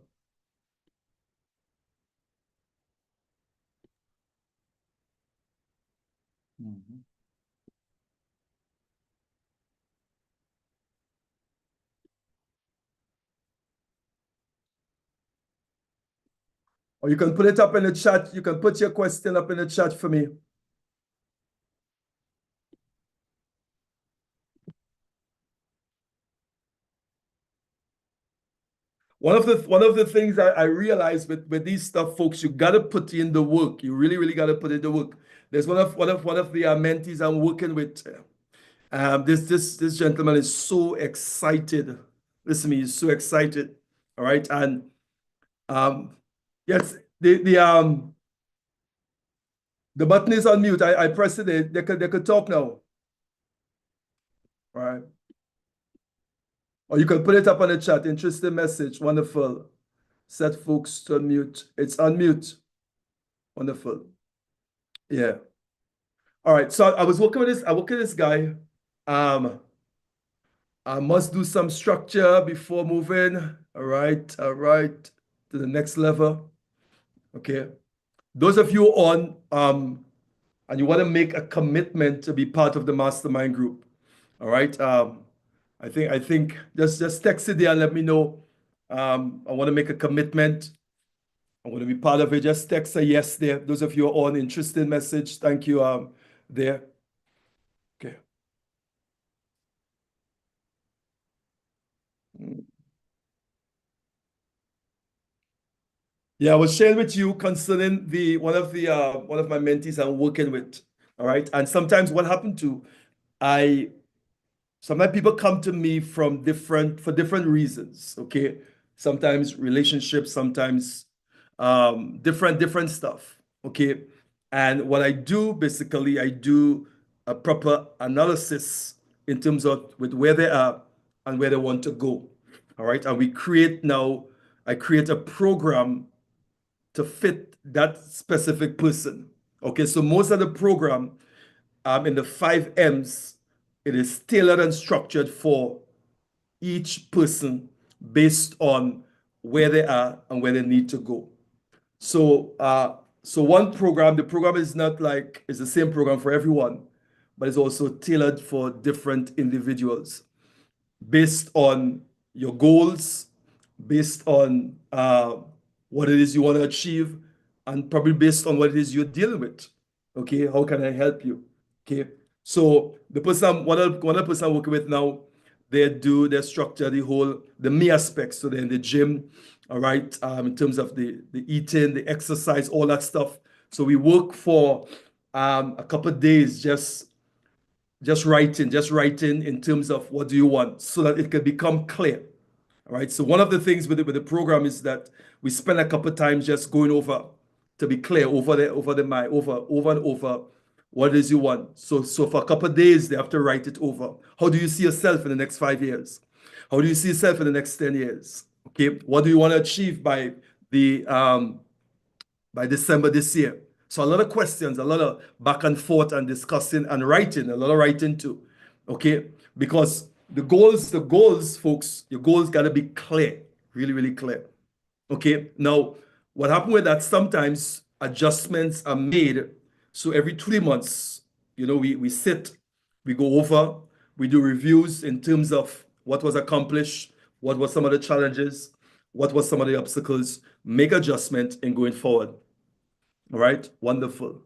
Or you can put it up in the chat. You can put your question up in the chat for me. One of the things I realized with these stuff, folks, you gotta put in the work. You really, really gotta put in the work. There's one of the mentees I'm working with. This gentleman is so excited. Listen to me, he's so excited. All right, and yes, the button is on mute. I pressed it. They could talk now. All right. Or you can put it up on the chat. Interesting message. Wonderful. Set folks to unmute. It's unmute. Wonderful. Yeah. All right. So I was working with this. I work with this guy. I must do some structure before moving. All right. All right. To the next level. Okay. Those of you on and you want to make a commitment to be part of the mastermind group. All right. I think just text it there and let me know. I want to make a commitment. I want to be part of it. Just text a yes there. Those of you on interested message, thank you there. Okay. Yeah, I was sharing with you concerning one of my mentees I'm working with. All right. And sometimes what happened to sometimes people come to me for different reasons. Okay. Sometimes relationships, sometimes different stuff. Okay. And what I do basically, I do a proper analysis in terms of with where they are and where they want to go. All right. And I create a program to fit that specific person. Okay. So most of the program in the 5 M's, it is tailored and structured for each person based on where they are and where they need to go. So the program is not like it's the same program for everyone, but it's also tailored for different individuals based on your goals, based on what it is you want to achieve, and probably based on what it is you're dealing with. Okay, how can I help you? Okay, so one of the person I'm working with now, they structure the me aspects. So they're in the gym, all right, in terms of the eating, the exercise, all that stuff. So we work for a couple of days just writing in terms of what do you want so that it can become clear. All right. So one of the things with the program is that we spend a couple of times just going over to be clear over and over what it is you want. So for a couple of days they have to write it over. How do you see yourself in the next 5 years? How do you see yourself in the next 10 years? Okay. What do you want to achieve by December this year? So a lot of questions, a lot of back and forth and discussing and writing, a lot of writing too. Okay. Because the goals, folks, your goals got to be clear, really, really clear. Okay. Now, what happened with that, sometimes adjustments are made. So every 3 months, we sit, we go over, we do reviews in terms of what was accomplished, what were some of the challenges, what were some of the obstacles, make adjustment in going forward. All right. Wonderful.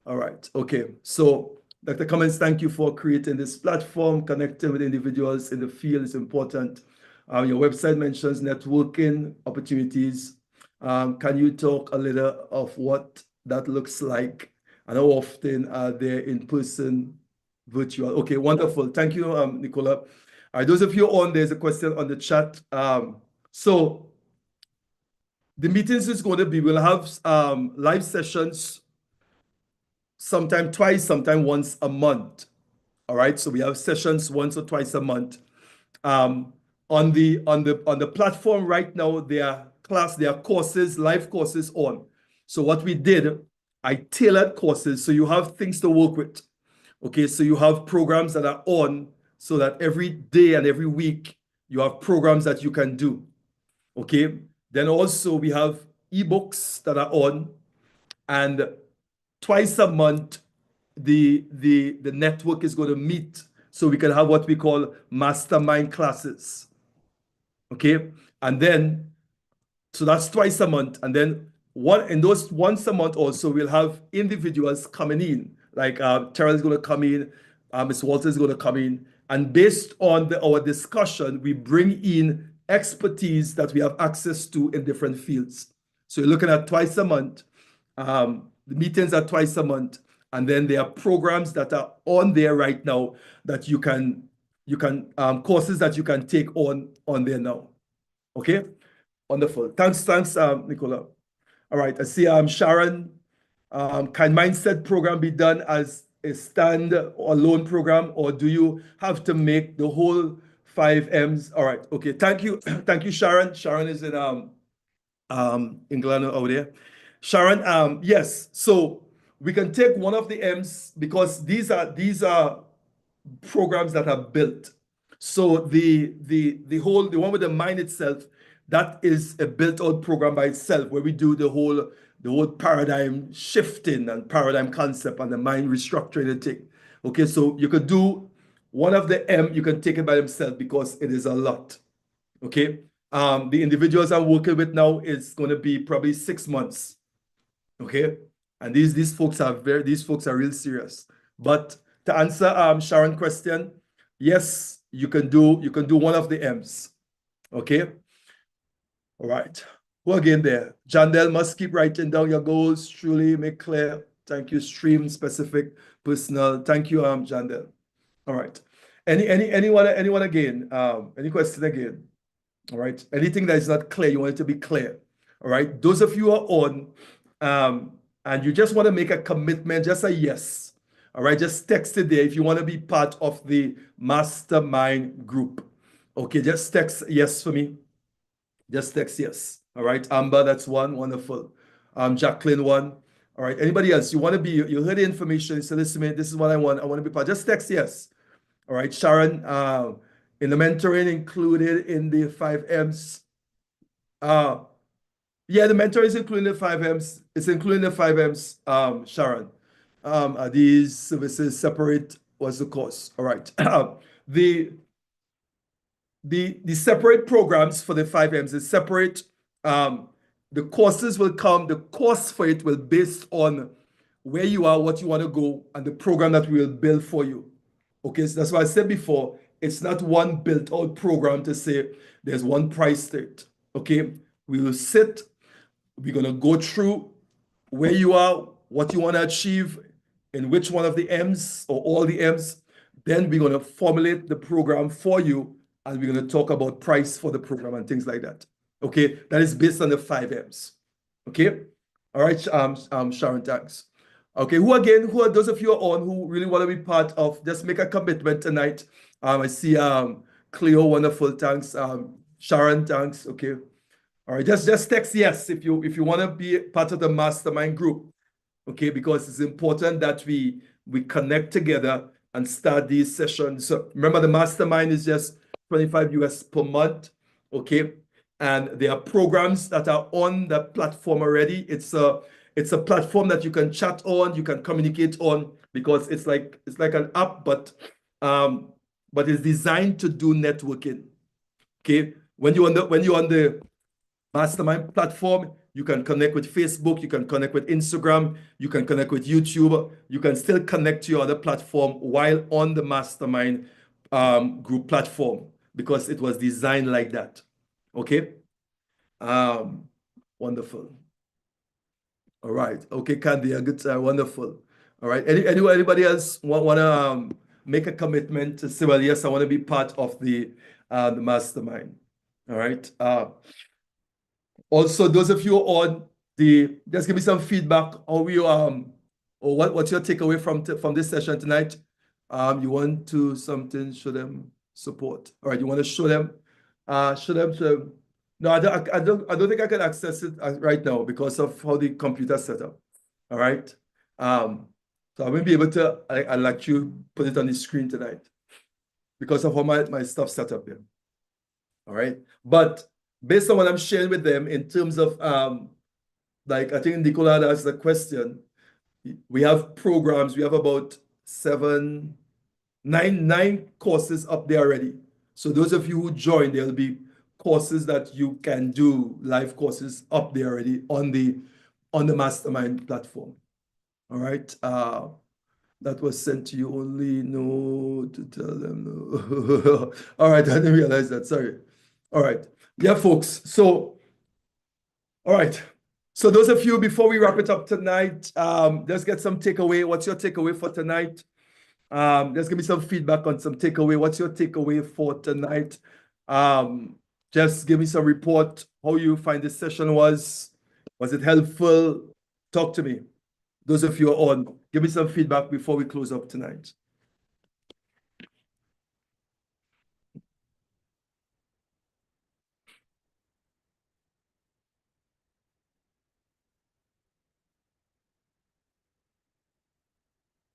All right. Okay. So, Dr. Cummings, thank you for creating this platform. Connecting with individuals in the field is important. Your website mentions networking opportunities. Can you talk a little of what that looks like, and how often are they in person, virtual? Okay, wonderful. Thank you, Nicola. All right, those of you on, there's a question on the chat. So the meetings is going to be, we'll have live sessions sometime twice, sometime once a month. All right, so we have sessions once or twice a month. On the platform right now, there are courses, live courses on. So what we did, I tailored courses so you have things to work with. Okay, so you have programs that are on so that every day and every week you have programs that you can do. Okay, then also we have ebooks that are on, and twice a month the network is going to meet so we can have what we call mastermind classes. Okay, and then so that's twice a month, and then those once a month also we'll have individuals coming in, like Terrell is going to come in, Ms. Walter is going to come in, and based on our discussion, we bring in expertise that we have access to in different fields. So you're looking at twice a month. The meetings are twice a month, and then there are programs that are on there right now that you can courses that you can take on there now. Okay, wonderful. Thanks, Nicola. All right, I see Sharon. Can mindset program be done as a stand or loan program, or do you have to make the whole 5Ms? All right, okay. Thank you, thank you, Sharon. Sharon is in England over there. Sharon, yes. So we can take one of the M's because these are programs that are built. So the one with the mind itself, that is a built-out program by itself where we do the whole paradigm shifting and paradigm concept and the mind restructuring the thing. Okay, so you could do one of the M, you can take it by themselves because it is a lot. Okay. The individuals I'm working with now is going to be probably 6 months. Okay, and these folks are real serious. But to answer Sharon's question, yes, you can do one of the M's. Okay. All right. Who again there? Jandel must keep writing down your goals. Truly make clear. Thank you. Stream specific, personal. Thank you, Jandel. All right. Anyone again? Any question again? All right. Anything that is not clear, you want it to be clear. All right. Those of you who are on, and you just want to make a commitment, just say yes. All right. Just text it there if you want to be part of the mastermind group. Okay. Just text yes for me. Just text yes. All right. Amber, that's one. Wonderful. Jacqueline, one. All right. Anybody else? You want to be, you heard the information. You said, listen, this is what I want. I want to be part. Just text yes. All right. Sharon, in the mentoring included in the 5Ms. Yeah, the mentor is including the 5Ms. It's including the 5Ms, Sharon. Are these services separate? What's the cost? All right. The separate programs for the 5Ms is separate. The courses will come, the cost for it will be based on where you are, what you want to go, and the program that we will build for you. Okay, so that's why I said before, it's not one built out program to say there's one price to it. Okay, we will sit, we're going to go through where you are, what you want to achieve, in which one of the M's or all the M's. Then we're going to formulate the program for you, and we're going to talk about price for the program and things like that. Okay, that is based on the 5Ms. Okay, all right, Sharon, thanks. Okay, who are those of you on who really want to be part of, just make a commitment tonight. I see Cleo, wonderful, thanks. Sharon, thanks. Okay. All right, just text yes if you want to be part of the mastermind group. Okay, because it's important that we connect together and start these sessions. So remember, the mastermind is just 25 US per month. Okay, and there are programs that are on the platform already. It's a platform that you can chat on, you can communicate on, because it's like an app, but it's designed to do networking. Okay, when you're on the Mastermind platform, you can connect with Facebook, you can connect with Instagram, you can connect with YouTube, you can still connect to your other platform while on the Mastermind group platform, because it was designed like that. Okay. Wonderful. All right. Okay, Candy, a good time. Wonderful. All right. Anybody else wanna make a commitment to say, well, yes, I want to be part of the mastermind. All right. Also, those of you on just give me some feedback. How you or what's your takeaway from this session tonight? You want to something show them support. All right, you want to show them to. No, I don't think I can access it right now because of how the computer set up. All right. So I won't be able to. I let you put it on the screen tonight because of how my stuff set up here. All right, but based on what I'm sharing with them in terms of like I think Nicola asked the question. We have programs. We have about nine courses up there already. So those of you who join, there'll be courses that you can do, live courses up there already on the Mastermind platform. All right. That was sent to you only. No, to tell them no. All right, I didn't realize that. Sorry. All right. Yeah, folks. So, all right. So those of you, before we wrap it up tonight, let's get some takeaway. What's your takeaway for tonight? Just give me some feedback on some takeaway. What's your takeaway for tonight? Just give me some report how you find this session was. Was it helpful? Talk to me. Those of you on, give me some feedback before we close up tonight.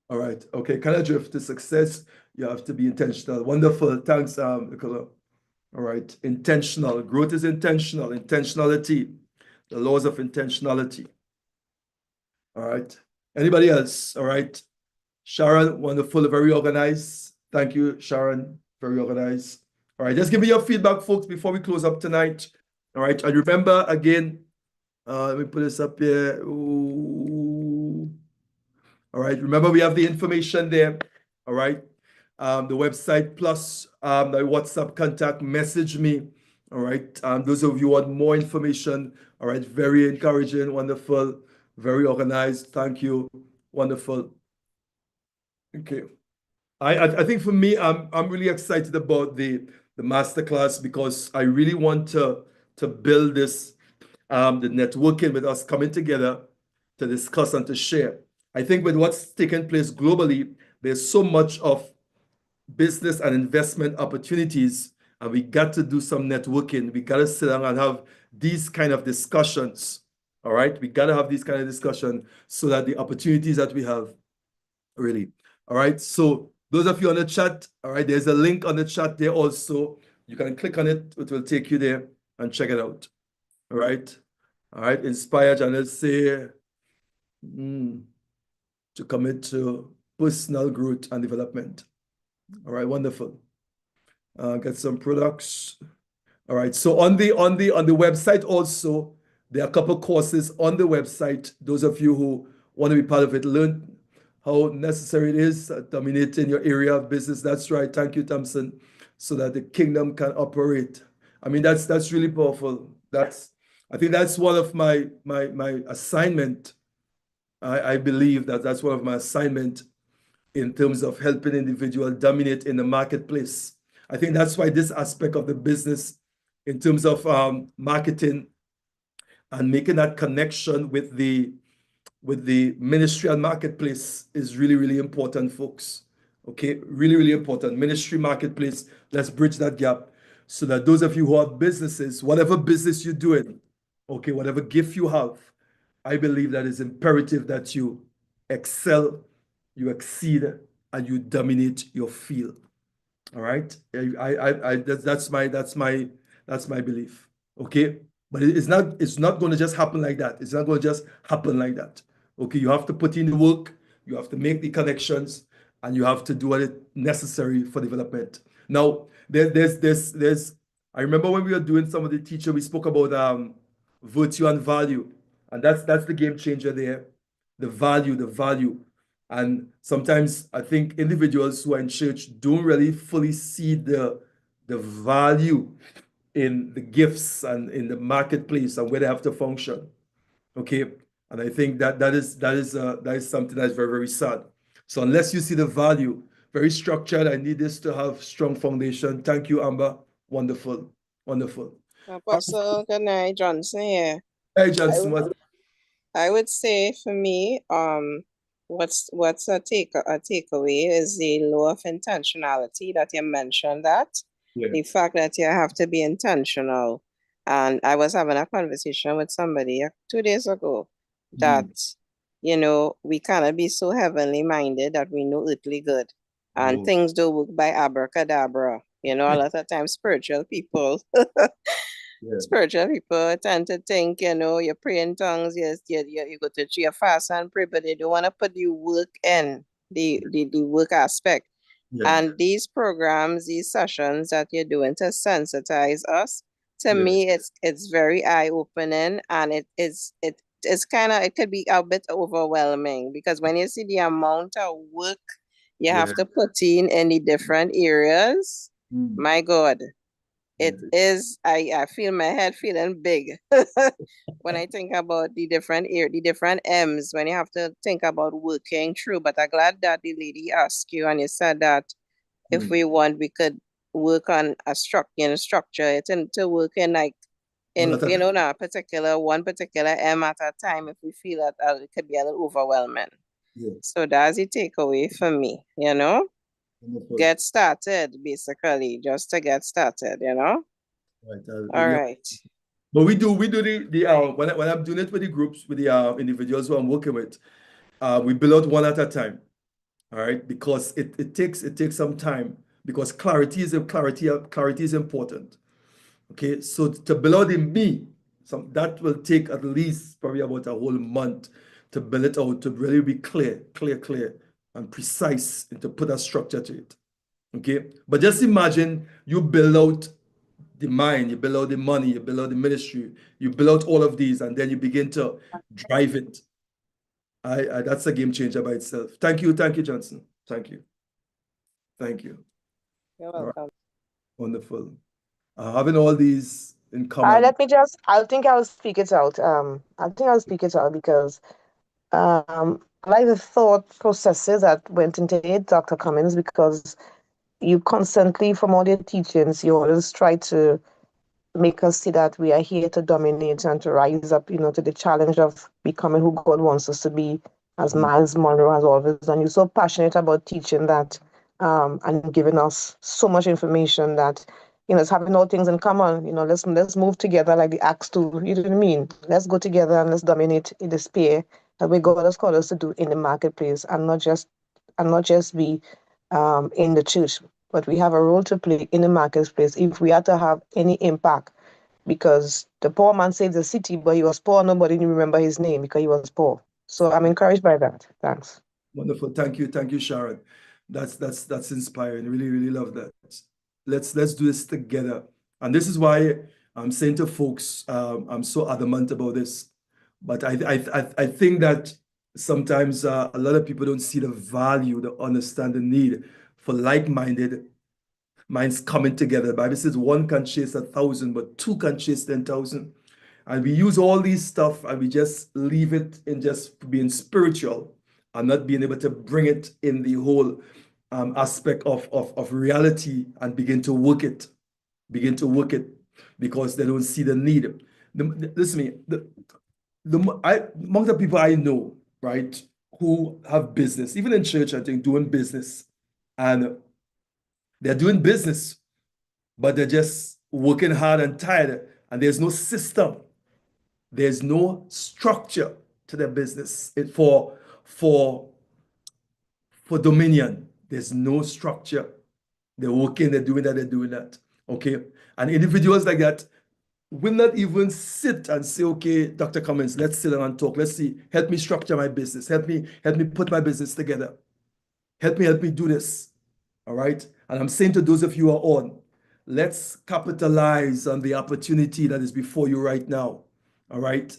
All right. Okay. Can I drift to success? You have to be intentional. Wonderful. Thanks, Nicola. All right. Intentional. Growth is intentional. Intentionality. The laws of intentionality. All right. Anybody else? All right. Sharon, wonderful, very organized. Thank you, Sharon. Very organized. All right. Just give me your feedback, folks, before we close up tonight. All right. And remember again, let me put this up here. Ooh. All right. Remember, we have the information there. All right. The website plus the WhatsApp contact, message me. All right. Those of you who want more information. All right. Very encouraging, wonderful, very organized. Thank you. Wonderful. Okay. I think for me, I'm really excited about the masterclass because I really want to build this the networking with us coming together to discuss and to share. I think with what's taking place globally, there's so much of business and investment opportunities, and we got to do some networking. We got to sit down and have these kind of discussions. All right, we got to have these kind of discussions so that the opportunities that we have really. All right, so those of you on the chat, all right, there's a link on the chat there also. You can click on it, it will take you there and check it out. All right, inspired and let's say to commit to personal growth and development. All right, wonderful. Get some products. All right, so on the website also, there are a couple courses on the website. Those of you who want to be part of it, learn how necessary it is dominating your area of business. That's right. Thank you, Thompson. So that the kingdom can operate. I mean, that's really powerful. I think that's one of my assignment. I believe that's one of my assignment in terms of helping individual dominate in the marketplace. I think that's why this aspect of the business in terms of marketing and making that connection with the ministry and marketplace is really, really important, folks. Okay, really, really important. Ministry, marketplace, let's bridge that gap so that those of you who have businesses, whatever business you're doing, okay, whatever gift you have, I believe that it's imperative that you excel, you exceed, and you dominate your field. All right, that's my belief. Okay, but it's not going to just happen like that. It's not going to just happen like that. Okay, you have to put in the work, you have to make the connections, and you have to do what is necessary for development. Now, there's I remember when we were doing some of the teaching, we spoke about virtue and value, and that's the game changer there. The value. And sometimes I think individuals who are in church don't really fully see the value in the gifts and in the marketplace and where they have to function. Okay. And I think that is something that's very, very sad. So unless you see the value, very structured, I need this to have strong foundation. Thank you, Amber. Wonderful, wonderful. Apostle, good night, Johnson here. Hey, Johnson, I would say for me, what's a takeaway is the law of intentionality that you mentioned that. Yeah. The fact that you have to be intentional. And I was having a conversation with somebody 2 days ago that, we cannot be so heavenly minded that we know earthly good. And things don't work by abracadabra. A lot of times spiritual people spiritual people tend to think, you pray in tongues, yes, you go to church, you fast and pray, but they don't want to put the work in, the work aspect. Yeah. And these programs, these sessions that you're doing to sensitize us, to me, it's very eye-opening, and it's kind of, it could be a bit overwhelming, because when you see the amount of work you have to put in the different areas, my God. It is, I feel my head feeling big when I think about the different M's, when you have to think about working through. But I'm glad that the lady asked you, and you said that if we want, we could work on a structure it to work in one particular M at a time if we feel that it could be a little overwhelming. So that's the takeaway for me, Get started, basically, just to get started, Right. All right. But we do the when I'm doing it with the groups, with the individuals who I'm working with, we build out one at a time. All right, because it takes some time, because clarity is important. Okay, so to build out in me, that will take at least probably about a whole month to build it out, to really be clear and precise, and to put a structure to it. Okay, but just imagine you build out the mind, you build out the money, you build out the ministry, you build out all of these, and then you begin to drive it. That's a game changer by itself. Thank you, Johnson. Thank you. You're welcome. Right. Wonderful. Having all these in common. I think I'll speak it out. Because I like the thought processes that went into it, Dr. Cummings, because you constantly, from all your teachings, you always try to make us see that we are here to dominate and to rise up, to the challenge of becoming who God wants us to be, as Miles Monroe has always done. You're so passionate about teaching that, and giving us so much information that, it's having all things in common. Let's move together like the Acts 2. You know what I mean? Let's go together and let's dominate in the sphere that way God has called us to do in the marketplace, and not just be in the church, but we have a role to play in the marketplace if we are to have any impact. Because the poor man saved the city, but he was poor. Nobody didn't remember his name because he was poor. So I'm encouraged by that. Thanks. Wonderful. Thank you, Sharon. That's inspiring. Really, really love that. Let's do this together. And this is why I'm saying to folks, I'm so adamant about this. But I think that sometimes a lot of people don't see the value, they understand the need for like-minded minds coming together. The Bible says one can chase 1,000, but two can chase 10,000. And we use all these stuff and we just leave it in just being spiritual and not being able to bring it in the whole aspect of reality and begin to work it because they don't see the need. Listen to me, among the people I know, right, who have business, even in church, I think, doing business, and they're doing business, but they're just working hard and tired, and there's no system. There's no structure to their business for dominion. There's no structure. They're working, they're doing that. Okay. And individuals like that will not even sit and say, okay, Dr. Cummings, let's sit down and talk. Let's see, help me structure my business. Help me put my business together. Help me do this. All right. And I'm saying to those of you who are on, let's capitalize on the opportunity that is before you right now. All right.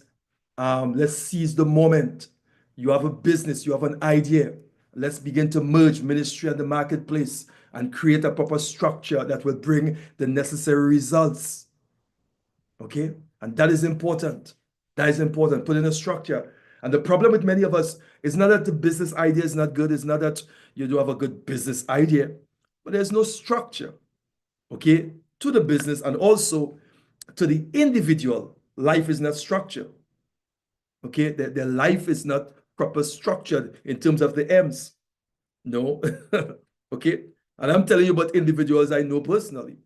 Let's seize the moment. You have a business, you have an idea. Let's begin to merge ministry and the marketplace and create a proper structure that will bring the necessary results. Okay? And that is important. Put in a structure. And the problem with many of us is not that the business idea is not good. It's not that you do have a good business idea, but there's no structure, okay, to the business, and also to the individual. Life is not structured, okay? Their life is not proper structured in terms of the M's. No, okay? And I'm telling you about individuals I know personally,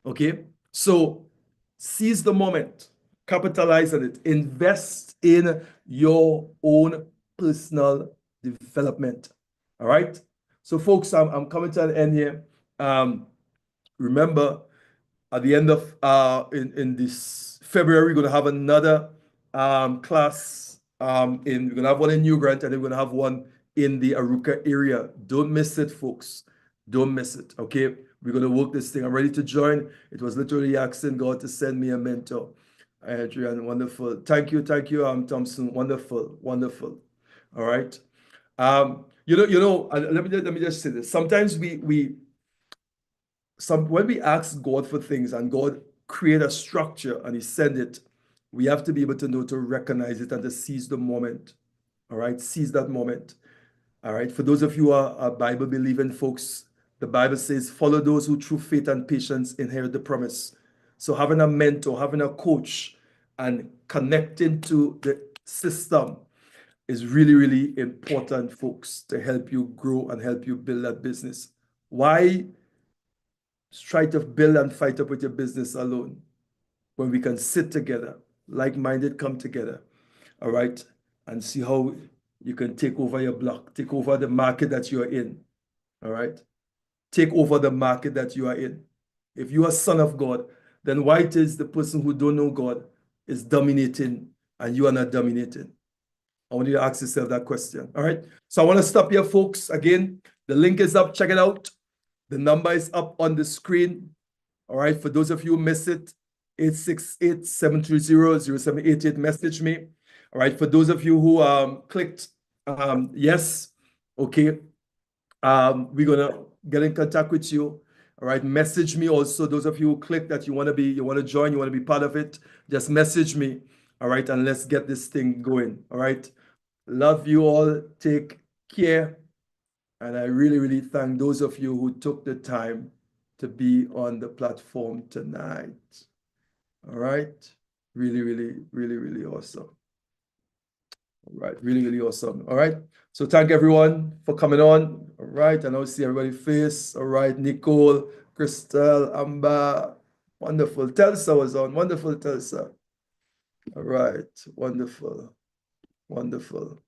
okay? So seize the moment, capitalize on it, invest in your own personal development. All right. So, folks, I'm coming to an end here. Remember, at the end of in this February, we're gonna have another class. We're gonna have one in New Grant, and then we're gonna have one in the Aruka area. Don't miss it, folks. Don't miss it. Okay. We're going to work this thing. I'm ready to join. It was literally asking God to send me a mentor. Adrian, wonderful. Thank you, Thompson. Wonderful, wonderful. All right. Let me just say this. Sometimes when we ask God for things and God create a structure and He send it, we have to be able to know to recognize it and to seize the moment. All right, seize that moment. All right. For those of you who are Bible believing folks, the Bible says, follow those who through faith and patience inherit the promise. So having a mentor, having a coach, and connecting to the system is really, really important, folks, to help you grow and help you build that business. Why try to build and fight up with your business alone when we can sit together, like-minded come together, all right, and see how you can take over your block, take over the market that you're in, all right? Take over the market that you are in. If you are a son of God, then why it is the person who don't know God is dominating and you are not dominating? I want you to ask yourself that question, all right? So I want to stop here, folks. Again, the link is up. Check it out. The number is up on the screen, all right? For those of you who missed it, 868-730-0788, message me. All right, for those of you who clicked yes, okay, we're gonna get in contact with you. All right, message me also. Those of you who click that you want to join, you want to be part of it, just message me. All right, and let's get this thing going. All right, love you all. Take care, and I really, really thank those of you who took the time to be on the platform tonight. All right, really, really, really, really awesome. All right, really, really awesome. All right. So thank everyone for coming on. All right. And I see everybody's face. All right. Nicole, Crystal, Amber. Wonderful. Telsa was on. Wonderful, Telsa. All right. Wonderful. Wonderful.